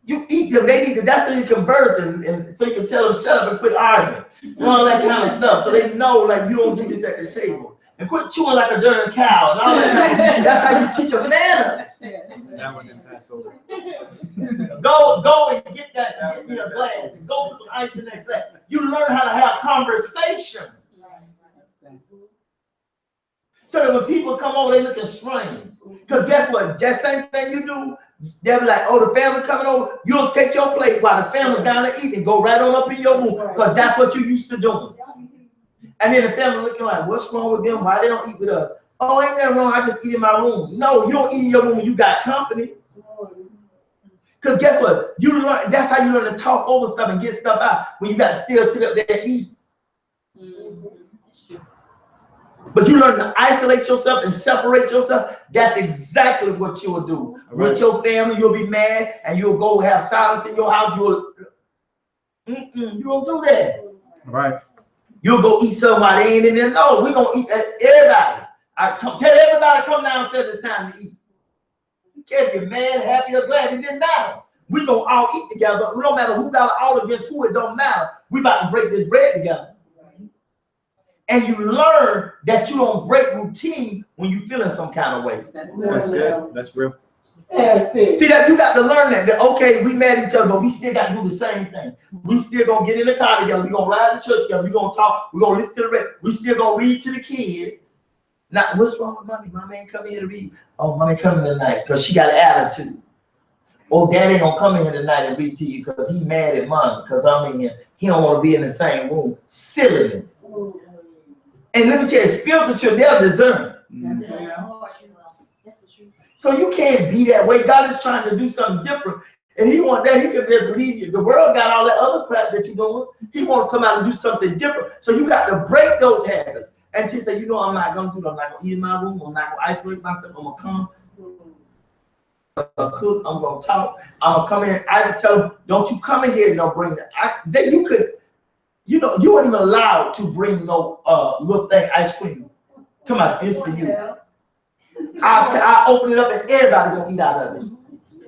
You eat them, they need to, that's how you converse and so you can tell them shut up and quit arguing. And all that kind of stuff. So they know like you don't do this at the table. And quit chewing like a darn cow and all that. That's how you teach them manners. That one didn't pass over. Go and get me a glass and go put some ice in that glass. You learn how to have conversation. So that when people come over, they looking strange. Because guess what? That same thing you do, they'll be like, oh, the family coming over. You'll take your plate while the family down there eating. Go right on up in your room. Because that's what you used to do. And then the family looking like, what's wrong with them? Why they don't eat with us? Oh, ain't nothing wrong. I just eat in my room. No, you don't eat in your room when you got company. Because guess what? You learn. That's how you learn to talk over stuff and get stuff out when you got to still sit up there and eat. But you learn to isolate yourself and separate yourself. That's exactly what you'll do. Right. With your family, you'll be mad and you'll go have silence in your house. You won't do that. Right. You'll go eat something while they ain't in there. No, we're going to eat everybody. Tell everybody to come downstairs, it's time to eat. You can't be mad, happy, or glad. It didn't matter. We're going to all eat together. It don't matter who got all against who. It don't matter. We about to break this bread together. And you learn that you don't break routine when you feeling some kind of way. That's good. That's real. See that you got to learn that okay, we mad at each other, but we still got to do the same thing. We still gonna get in the car together. We gonna ride to church together. We gonna talk. We gonna listen to the radio. We still gonna read to the kids. Now, what's wrong with mommy? Mommy ain't coming here to read. Oh, mommy coming tonight because she got an attitude. Oh, daddy don't come in here tonight and read to you because he mad at mommy because I'm in here. He don't want to be in the same room. Silliness. And let me tell you, spiritual children, they'll discern. So you can't be that way. God is trying to do something different. And he want that, he could just leave you. The world got all that other crap that you're doing. He wants somebody to do something different. So you got to break those habits. And just say, you know, I'm not going to do that. I'm not going to eat in my room. I'm not going to isolate myself. I'm going to come. I'm going to cook. I'm going to talk. I'm going to come in. I just tell them, don't you come in here and don't bring that. You could, you know, you weren't even allowed to bring no little thing, ice cream. Come on, it's for you. I'll open it up and everybody gonna eat out of it.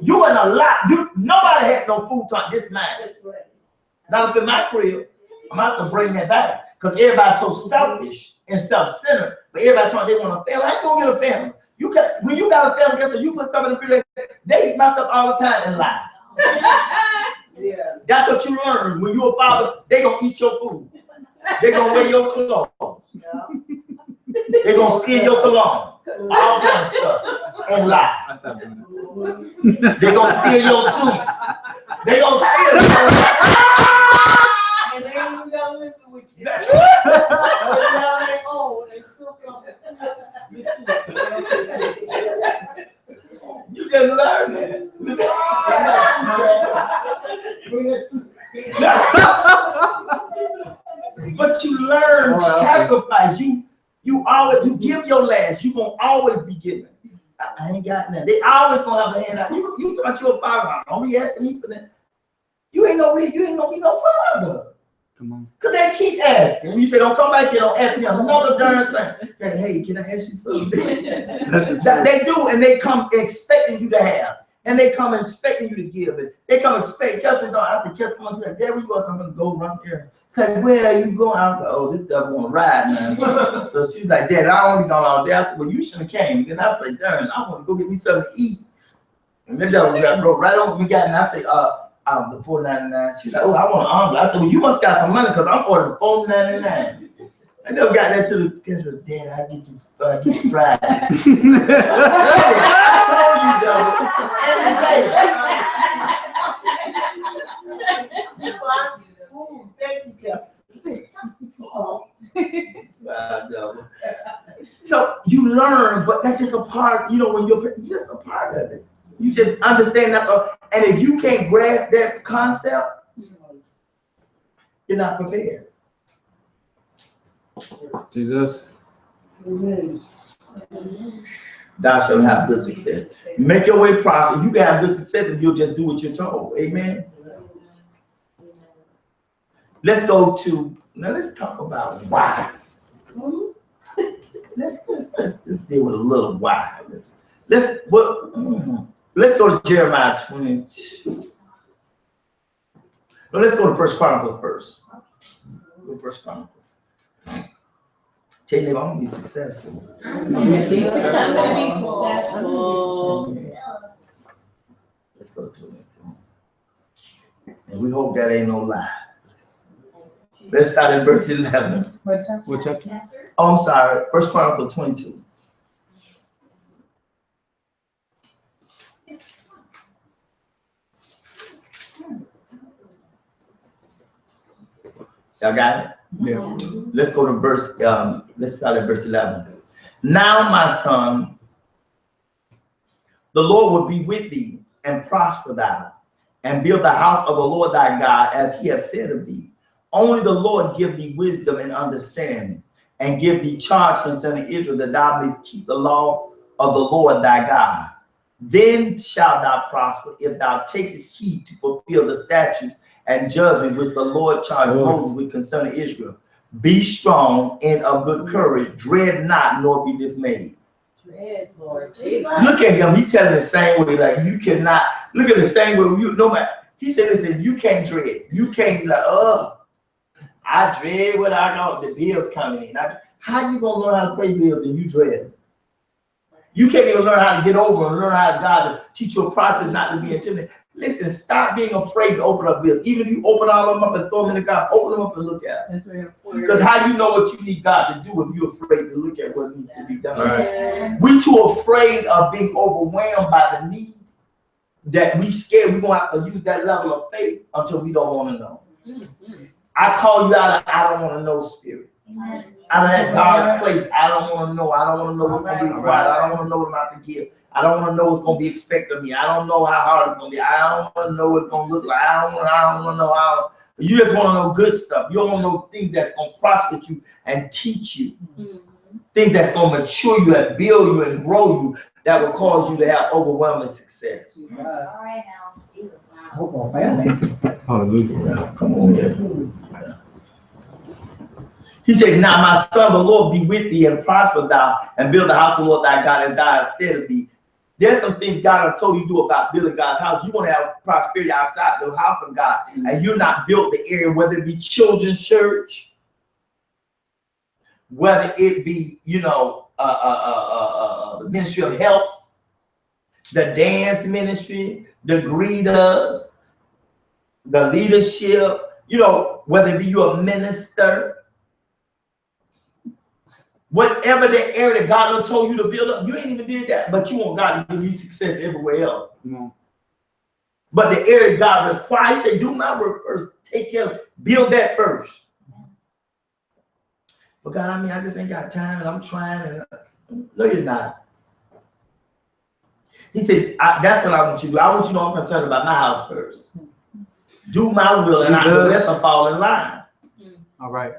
You ain't allowed. Nobody had no food talk this man. Not up in my crib. I'm gonna have to bring that back because everybody's so selfish and self-centered. But everybody talking they want a family. How you gonna get a family? You can when you got a family, guess what? You put stuff in the refrigerator. They eat my stuff all the time and lie. Yeah. That's what you learn. When you're a father, they gonna eat your food. They gonna wear your clothes. They gonna steal your cologne. All kind of stuff and lie. I stopped doing that. They gonna steal your suits. They gonna steal. And they ain't even got living with you. You just learn that. But you learn sacrifice. You give your last. You gonna always be giving. I ain't got nothing. They always gonna have a hand out. You talking about you a father? Don't be asking me for that. You ain't gonna be no father. Come on. Cause they keep asking. You say don't come back here. Don't ask me another darn thing. Hey, can I ask you something? That they do, and they come expecting you to have, and they come expecting you to give it. They come expect. Kelsey, I said, Kelsey, she's like, there we go. So I'm gonna go run some errands. She's like, where are you going? I was like, oh, this devil wanna ride, man. So she's like, Dad, I only gone all day. I said, well, you shouldn't have came. Then I was like, darn, I want to go get me something to eat. And the devil broke right on. We got, and I said, the $4.99. She's like, oh, I want an omelet. I said, well, you must got some money because I'm ordering $4.99. And they got that to the schedule. Dad, I get you fried. I told you, devil. Thank you, Kelsey. So you learn, but that's just a part. You know, when you're just a part of it. You just understand that. And if you can't grasp that concept, you're not prepared. Jesus. thou shalt have good success. Make your way prosperous. You can have good success if you'll just do what you're told. Amen. Let's go to, now let's talk about why. Let's deal with a little why. Let's go to Jeremiah 22. No, let's go to First Chronicles first. Go to First Chronicles. Tell you, I'm gonna be successful. Let's go to it. And we hope that ain't no lie. Let's start in verse 11. What chapter? Oh, I'm sorry. First Chronicles 22. Y'all got it? Yeah. Let's go to verse, let's start at verse 11. Now, my son, the Lord will be with thee and prosper thou, and build the house of the Lord thy God as he hath said of thee. Only the Lord give thee wisdom and understanding, and give thee charge concerning Israel, that thou mayest keep the law of the Lord thy God. Then shalt thou prosper, if thou takest heed to fulfill the statutes and judgment which the Lord charged Moses with concerning Israel. Be strong and of good courage, dread not, nor be dismayed. Dread, Lord. Look at him, he telling the same way, like you cannot, look at the same way, you no matter, he said, listen, you can't dread, you can't be like, I dread what I got, the bills coming in. How you gonna learn how to pay bills and you dread? You can't even learn how to get over and learn how God to teach you a process not to be intimidated. Listen, stop being afraid to open up bills. Even if you open all of them up and throw them in the God, open them up and look at them. Because how you know what you need God to do if you're afraid to look at what needs to be done? Right. We too afraid of being overwhelmed by the need that we scared we're gonna have to use that level of faith until we don't want to know. I call you out of I don't want to know spirit. Out of that dark place, I don't want to know. I don't want to know what's going to be required. I don't want to know what I'm about to give. I don't want to know what's going to be expected of me. I don't know how hard it's going to be. I don't want to know what it's going to look like. I don't want to know how. You just want to know good stuff. You don't want to know things that's going to prosper you and teach you. Things that's going to mature you and build you and grow you that will cause you to have overwhelming success. All right now. Hallelujah. Come on, man. He said, now my son, the Lord be with thee and prosper thou and build the house of the Lord thy God as thou hast said of thee. There's some things God has told you to do about building God's house. You're going to have prosperity outside the house of God, and you're not built the area, whether it be children's church, whether it be, the ministry of helps, the dance ministry, the greeters, the leadership, whether it be you a minister. Whatever the area that God told you to build up, you ain't even did that, but you want God to give you success everywhere else. No. But the area God requires, he said, do my work first. Take care of it. Build that first. But God, I just ain't got time, and I'm trying. No, you're not. He said, that's what I want you to do. I want you to know I'm concerned about my house first. Do my will, and the rest will fall in line. All right.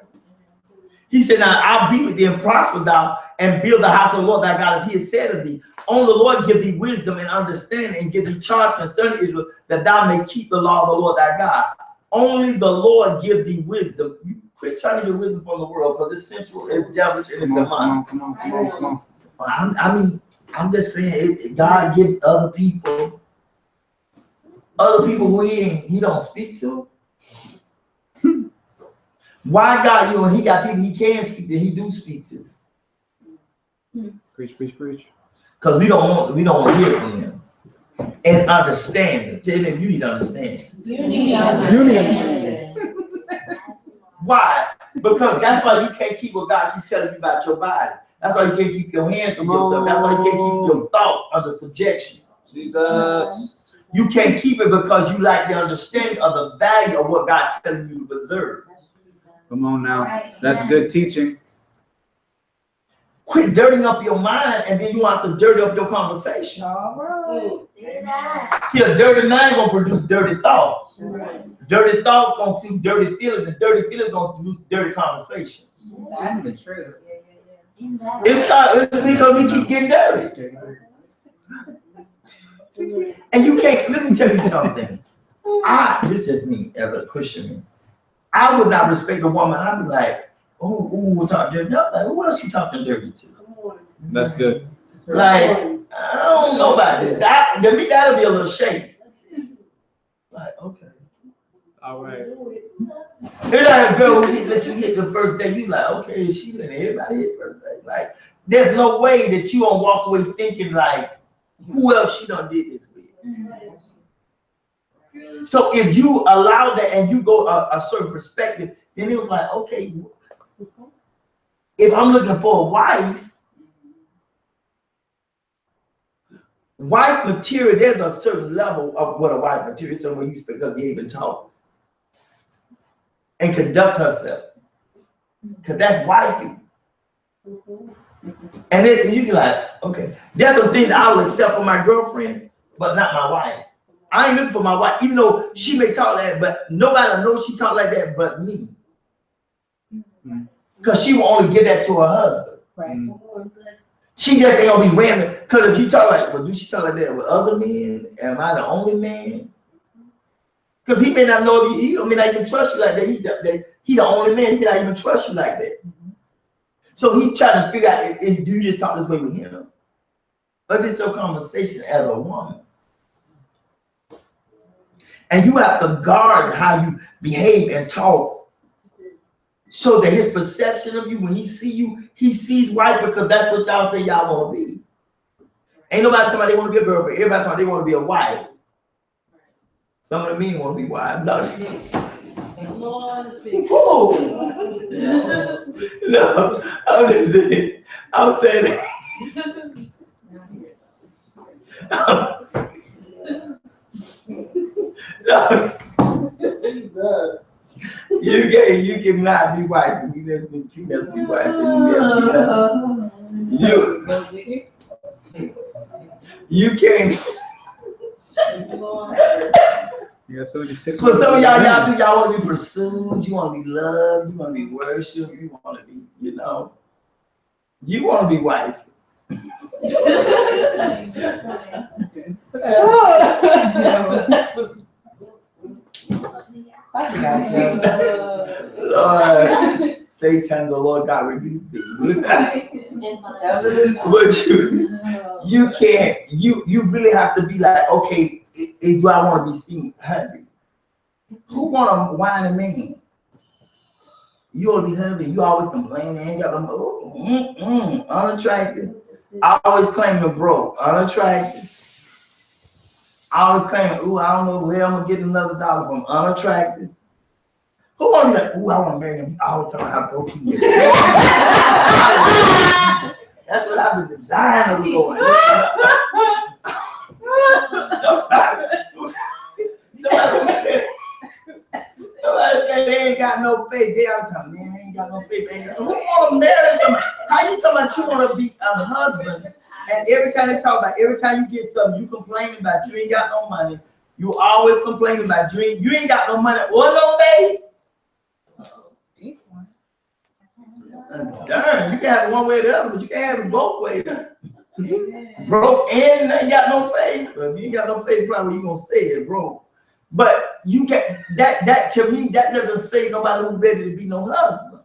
He said, now I'll be with thee and prosper thou and build the house of the Lord thy God as he has said of thee. Only the Lord give thee wisdom and understanding and give thee charge concerning Israel, that thou may keep the law of the Lord thy God. Only the Lord give thee wisdom. You quit trying to get wisdom from the world, because it's sensual, it's devilish, and it's demonic. Come on. I'm just saying, God give other people who he don't speak to. Why God, and he got people he can speak to, he do speak to. Preach. Because we don't want to hear from him. And understand. Tell them you need to understand. You need understanding. Why? Because that's why you can't keep what God keeps telling you about your body. That's why you can't keep your hands to yourself. That's why you can't keep your thoughts under subjection. Jesus. You can't keep it because you lack the understanding of the value of what God's telling you to preserve. Come on now. That's good teaching. Quit dirtying up your mind, and then you have to dirty up your conversation. See, a dirty mind gonna produce dirty thoughts. Dirty thoughts gonna produce dirty feelings, and dirty feelings gonna produce dirty conversations. That's the truth. It's because we keep getting dirty. And you can't, let me tell you something. This is just me as a Christian. I would not respect a woman. I'd be like, oh, we're talking dirty. I'm like, who else you talking dirty to? That's good. Like, I don't know about this. To me, that'll be a little shady. Like, okay. All right. It's like a girl who let you hit the first day. You like, okay, she let everybody hit first day. Like, there's no way that you don't walk away thinking like, who else she done did this with? So if you allow that and you go a certain perspective, then it was like, okay, if I'm looking for a wife material, there's a certain level of what a wife material is, so when you speak up, behave and talk and conduct herself, because that's wifey. And then you be like, okay, there's some things I'll accept for my girlfriend, but not my wife. I ain't looking for my wife, even though she may talk like that, but nobody knows she talk like that but me. Because she will only give that to her husband. Right. She just ain't gonna be random. Because if she talk like, well, do she talk like that with other men? Am I the only man? Because he may not know if he may not even trust you like that. He the only man. He may not even trust you like that. So he trying to figure out if do you just talk this way with him, or this your conversation as a woman. And you have to guard how you behave and talk, so that his perception of you, when he see you, he sees white, because that's what y'all say y'all want to be. Ain't nobody talking about they want to be a girl, but everybody talking about they want to be a wife. Some of the men want to be wives. No, I'm just saying. I'm saying you cannot be white. You just be white. You can't. Yeah, so For some of y'all want to be pursued, you want to be loved, you want to be worshipped, you want to be, you want to be wife. Lord, Satan, the Lord God rebuke thee. But you can't, you really have to be like, okay, do I want to be seen happy? Who want to whine a man? You want to be happy, you always complain, ain't got no, unattractive. I always claim the broke, unattractive. I always claim, ooh, I don't know where I'm gonna get another dollar from, unattractive. Who want to be like, ooh, I want to marry him? I always tell me how broke he is. That's what I've been designing to go. Somebody say they ain't got no faith. They all tell me, man, they ain't got no faith. Who want to marry somebody? How you talking about you want to be a husband? And every time they talk about, every time you get something, you complain about you ain't got no money. You always complain about you ain't got no money or no faith. Darn, you can have it one way or the other, but you can't have it both ways. Broke and ain't got no faith. If you ain't got no faith, probably you gonna stay it broke. But you get that to me, that doesn't say nobody who's ready to be no husband.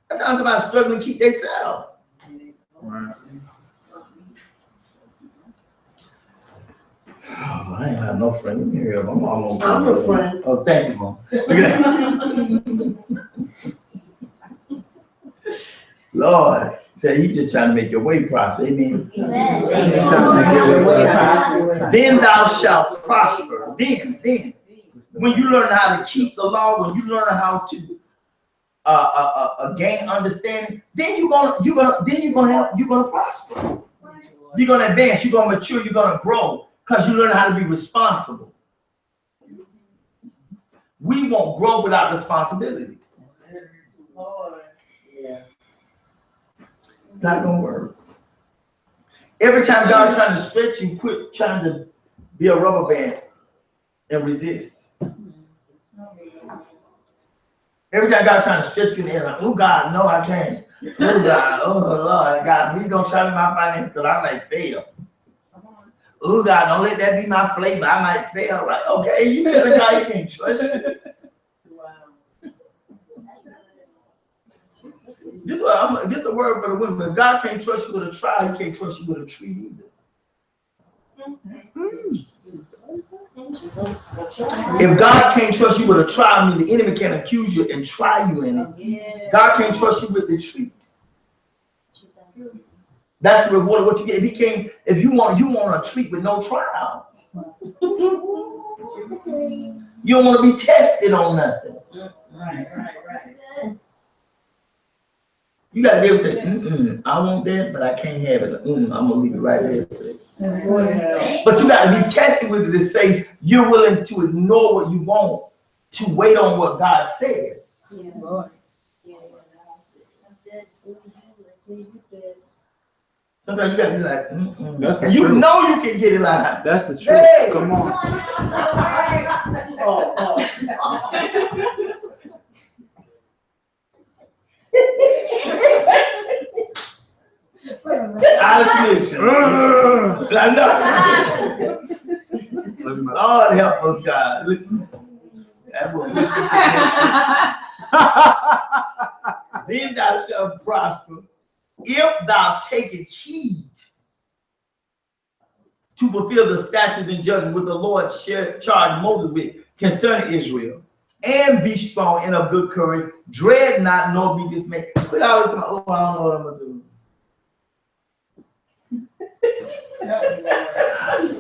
That's how somebody struggling to keep themselves. Right. Oh, I ain't have no friend in here. My mom I'm a friend. Oh, thank you, Mom. Look at that. Lord, say you just trying to make your way prosper. Amen. Then thou shalt prosper. Then, when you learn how to keep the law, when you learn how to gain understanding, then you're gonna prosper. You're gonna advance. You're gonna mature. You're gonna grow because you learn how to be responsible. We won't grow without responsibility. Not gonna work. Every time God trying to stretch you, quit trying to be a rubber band and resist. Every time God trying to stretch you in the air, like, oh God, no, I can't. Oh God, oh Lord, God, please don't try my finance because I might fail. Oh God, don't let that be my flavor. I might fail. Like, okay, you telling God you can't trust you. Wow. This is a word for the women. If God can't trust you with a trial, He can't trust you with a treat either. If God can't trust you with a trial, meaning the enemy can accuse you and try you in it. Yeah. God can't trust you with the treat. That's the reward of what you get. If you want a treat with no trial. You don't want to be tested on nothing. Right. You got to be able to say, I want that, but I can't have it. I'm going to leave it right there. But you got to be tested with it to say you're willing to ignore what you want to wait on what God says. Sometimes you got to be like, That's the and you truth. know you can get it like that. That's the truth. Hey. Come on. Out of commission. I know. Lord help us, God. Listen. That's what we're supposed to do. Then thou shalt prosper if thou takest heed to fulfill the statutes and judgment which the Lord charged Moses with concerning Israel. And be strong and of good courage. Dread not, nor be dismayed. But I was like, oh, I don't know what I'm going to do.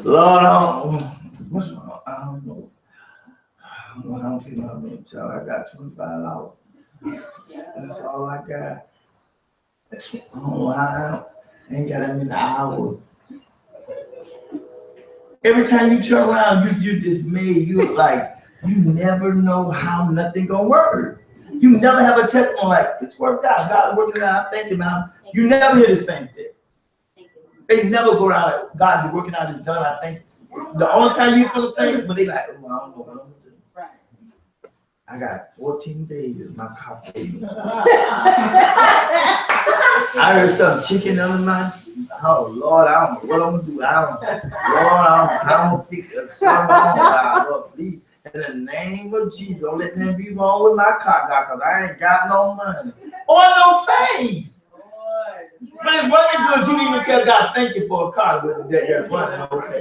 Lord, what's wrong? I don't know. I don't feel like I'm going to tell. I got $25. That's all I got. I don't know how. I ain't got that many hours. Every time you turn around, you're dismayed. You're like, you never know how nothing gonna work. You never have a testimony like, this worked out. God working out. Thank you, man. You never hear this thing said. They never go around like, God, you're working out, it's done. I think the only time you feel the same, but they like, oh, I don't know what I'm gonna do. Right. I got 14 days in my cop. I heard some chicken under my. Oh Lord, I don't know what I'm gonna do. I'm gonna fix it. Lord, please, in the name of Jesus, don't let them be wrong with my car, because I ain't got no money or no faith. But it's running good. You didn't even tell God thank you for a car with that's running okay.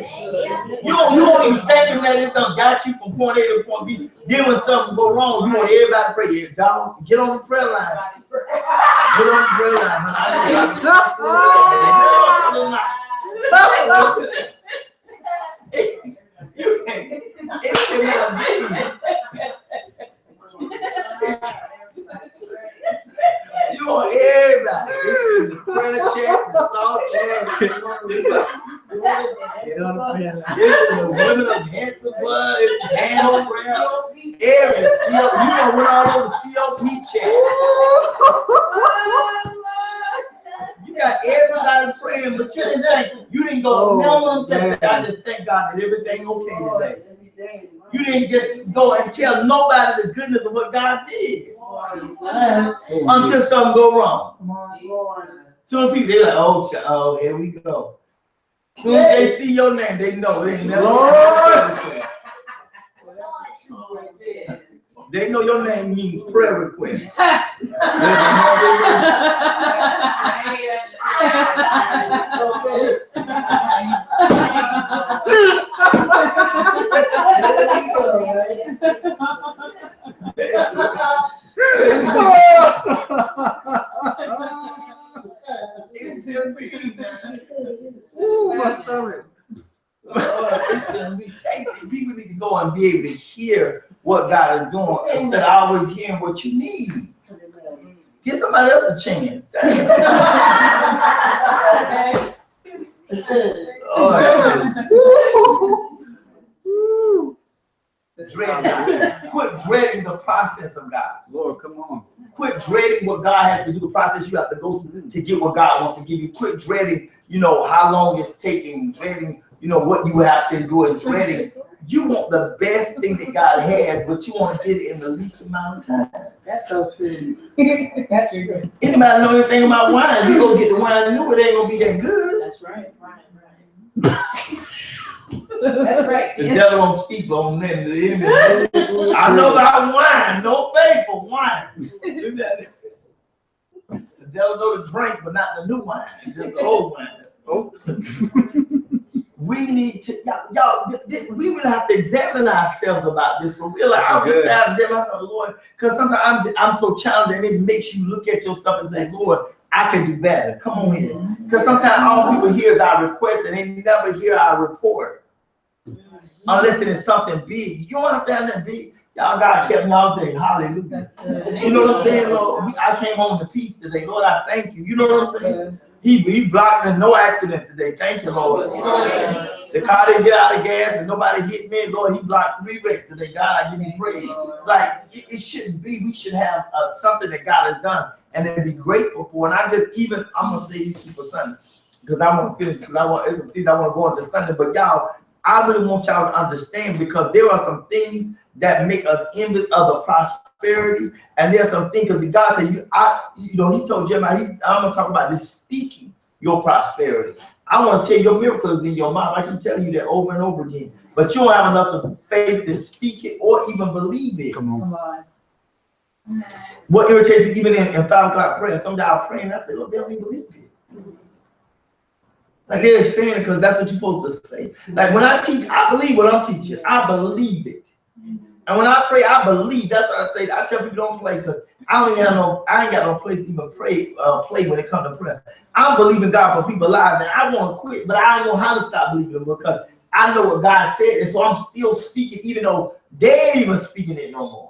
You don't even thank Him that it done got you from point A to point B. Then when something go wrong, you want everybody to pray. Yeah, dog, get on the prayer line. Get on the prayer line, it cannot be. You want everybody. The prayer check, the salt check. The women of handsome blood, hand prayer, every COP. You know what all over COP check. You got everybody praying, but you didn't go, no, I just thank God that everything okay today. You didn't just go and tell nobody the goodness of what God did. Until something go wrong. Soon people, they're like, oh, here we go. Soon as they see your name, they know they never. Lord. They know your name means prayer request. My stomach. People need to go and be able to hear what God is doing instead of always hearing what you need. Give somebody else a chance. Quit dreading the process of God. Lord, come on. Quit dreading what God has to do, the process you have to go through to get what God wants to give you. Quit dreading, how long it's taking, dreading, what you have to do, and dreading. You want the best thing that God has, but you want to get it in the least amount of time. That's so true. That's your good. Anybody know anything about wine? You go get the wine new, it ain't gonna be that good. That's right. That's right. The devil don't speak on nothing. The enemy. I know about wine, no faith for wine. The devil know the drink, but not the new wine, just the old wine. Oh. We need to, y'all, we will have to examine ourselves about this for real. Like, I'll be out there, Lord, because sometimes I'm so challenged and it makes you look at yourself and say, Lord, I can do better. Come on here. Because sometimes all people hear is our request and they never hear our report. Unless it is something big. You don't have to have that big. Y'all, God kept me all day. Hallelujah. You know what I'm saying, Lord? I came home to peace today. Lord, I thank you. You know what I'm saying? He blocked me, no accidents today. Thank you, Lord. You know what I mean? The car didn't get out of gas and nobody hit me. Lord, he blocked 3 wrecks today. God, I give you praise. Like, it shouldn't be. We should have something that God has done and then be grateful for. And I'm going to say these for Sunday because I want to finish, because there's some things I want to go into Sunday. But y'all, I really want y'all to understand, because there are some things that make us envious of the prosperity, and there's some things, because God said, he told Jeremiah, I'm gonna talk about this, speaking your prosperity. I want to tell you your miracles in your mind. I keep telling you that over and over again, but you don't have enough faith to speak it or even believe it. Come on. What irritates me, even in 5 o'clock prayer, some y'all praying, I say, look, they don't even believe it. Like, they're saying it because that's what you're supposed to say. Like, when I teach, I believe what I'm teaching. I believe it. And when I pray, I believe. That's why I say, I tell people don't play, because I ain't got no place to even play when it comes to prayer. I'm believing God for people's lives, and I want to quit, but I don't know how to stop believing, because I know what God said, and so I'm still speaking, even though they ain't even speaking it no more.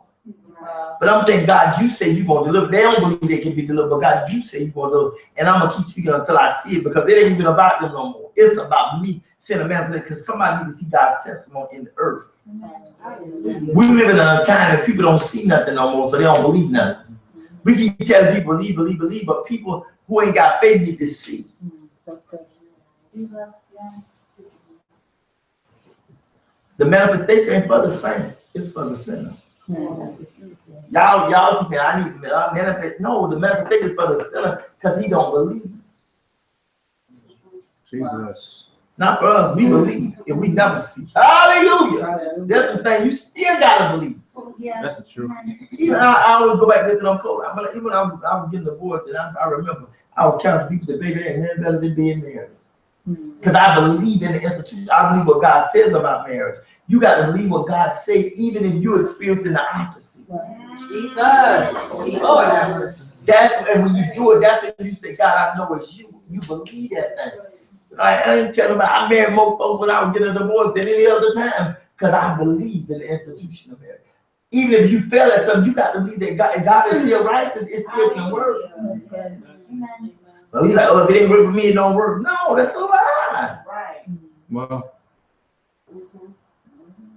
But I'm saying, God, you say you're going to deliver. They don't believe they can be delivered, but God, you say you're going to deliver. And I'm going to keep speaking until I see it, because it ain't even about them no more. It's about me seeing a man, because somebody needs to see God's testimony in the earth. We live in a time that people don't see nothing no more, so they don't believe nothing. We keep telling people, believe, but people who ain't got faith need to see. The manifestation ain't for the saints, it's for the sinner. Y'all keep saying, I need manifest. No, the manifestation is for the sinner, because he don't believe. Jesus. Not for us, we believe if we never see. Hallelujah. There's some things you still gotta believe. That's the truth. Even I always go back to this and I'm close. Even when I was getting divorced, and I remember I was counting people that baby ain't nothing better than being married. Because I believe in the institution. I believe what God says about marriage. You got to believe what God says, even if you're experiencing the opposite. Jesus. Lord. And when you do it, that's when you say, God, I know it's you. You believe that thing. I ain't telling about I married more folks when I was getting a divorce than any other time, because I believe in the institution of marriage. Even if you fail at something, you got to believe that God is still righteous. It still can work. But he's like, oh, if it didn't work for me, it don't work. No, that's so right. Right. Well,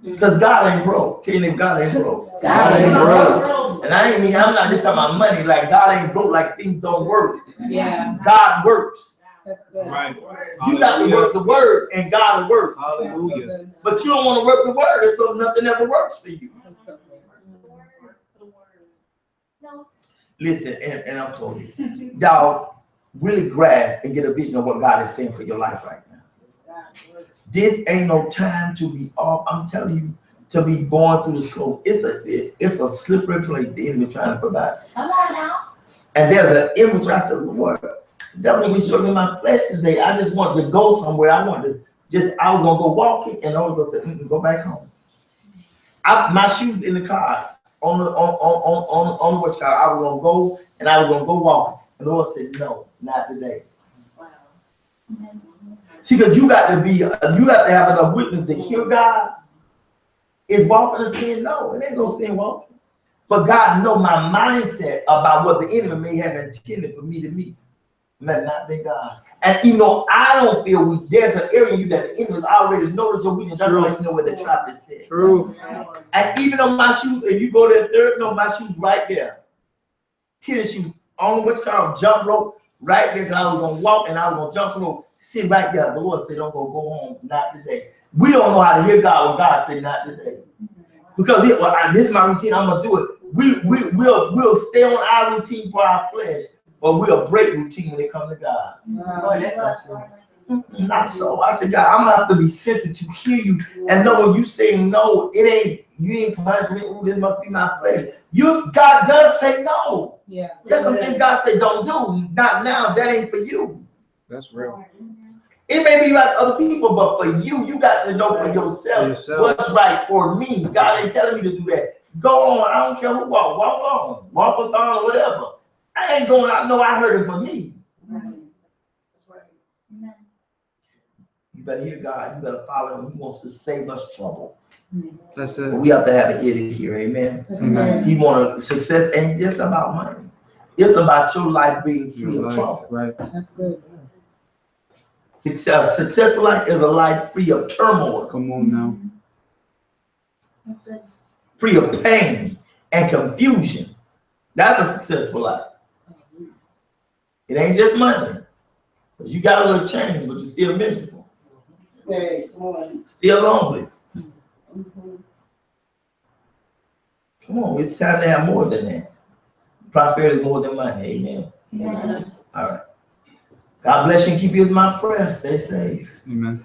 because God ain't broke. Tell you, God ain't broke. God ain't broke. And I'm not just talking about money. Like, God ain't broke, like things don't work. Yeah. God works. That's good. right. You got to work the word, and God will work. Hallelujah. But you don't want to work the word, and so nothing ever works for you. Listen, and I'm closing. Y'all really grasp and get a vision of what God is saying for your life right now. This ain't no time to be off. I'm telling you, to be going through the slope. It's a slippery place the enemy trying to provide. Come on now. And there's an image. I said, Lord, that when we showed me my flesh today, I just wanted to go somewhere. I was gonna go walking, and I was gonna say, go back home. My shoes in the car on the watch car. I was gonna go and I was gonna go walking. And the Lord said, no, not today. Wow. See, because you got to have enough witness to hear God. Is walking and saying no? It ain't no sin walking. But God know my mindset about what the enemy may have intended for me to meet. May not be God. And even though I don't feel weak, there's an area in you that the enemy already knows your weakness. That's why you know where the trap is set. True. And even on my shoes, if you go to the third, no, my shoes right there. Tennis shoes on what's called jump rope right there. Because I was gonna walk and I was gonna jump rope, sit right there. The Lord said, don't go home, not today. We don't know how to hear God when God said not today. Because this is my routine, I'm gonna do it. We'll stay on our routine for our flesh, but we'll break routine when it comes to God. Oh, that's so true. Not so. I said, God, I'm gonna have to be sensitive to hear you and know when you say no, it ain't, you ain't punishment. Ooh, this must be my flesh. God does say no. Yeah. There's some things God said don't do. Not now. That ain't for you. That's real. It may be like other people, but for you, you got to know for yourself what's right for me. God ain't telling me to do that. Go on. I don't care who walk. Walk on. Walk on or whatever. I ain't going. I know I heard it for me. You better hear God. You better follow him. He wants to save us trouble. That's it. But we have to have an ear to hear. Amen. Amen. He want success, and it's about money. It's about your life being free of trouble. Right. That's good. Successful life is a life free of turmoil, Come on now. That's good. free of pain and confusion. That's a successful life. It ain't just money. Because you got a little change, but you're still miserable. Hey, come on. Still lonely. Come on, it's time to have more than that. Prosperity is more than money. Amen. Amen. All right. God bless you and keep you as my prayer. Stay safe. Amen.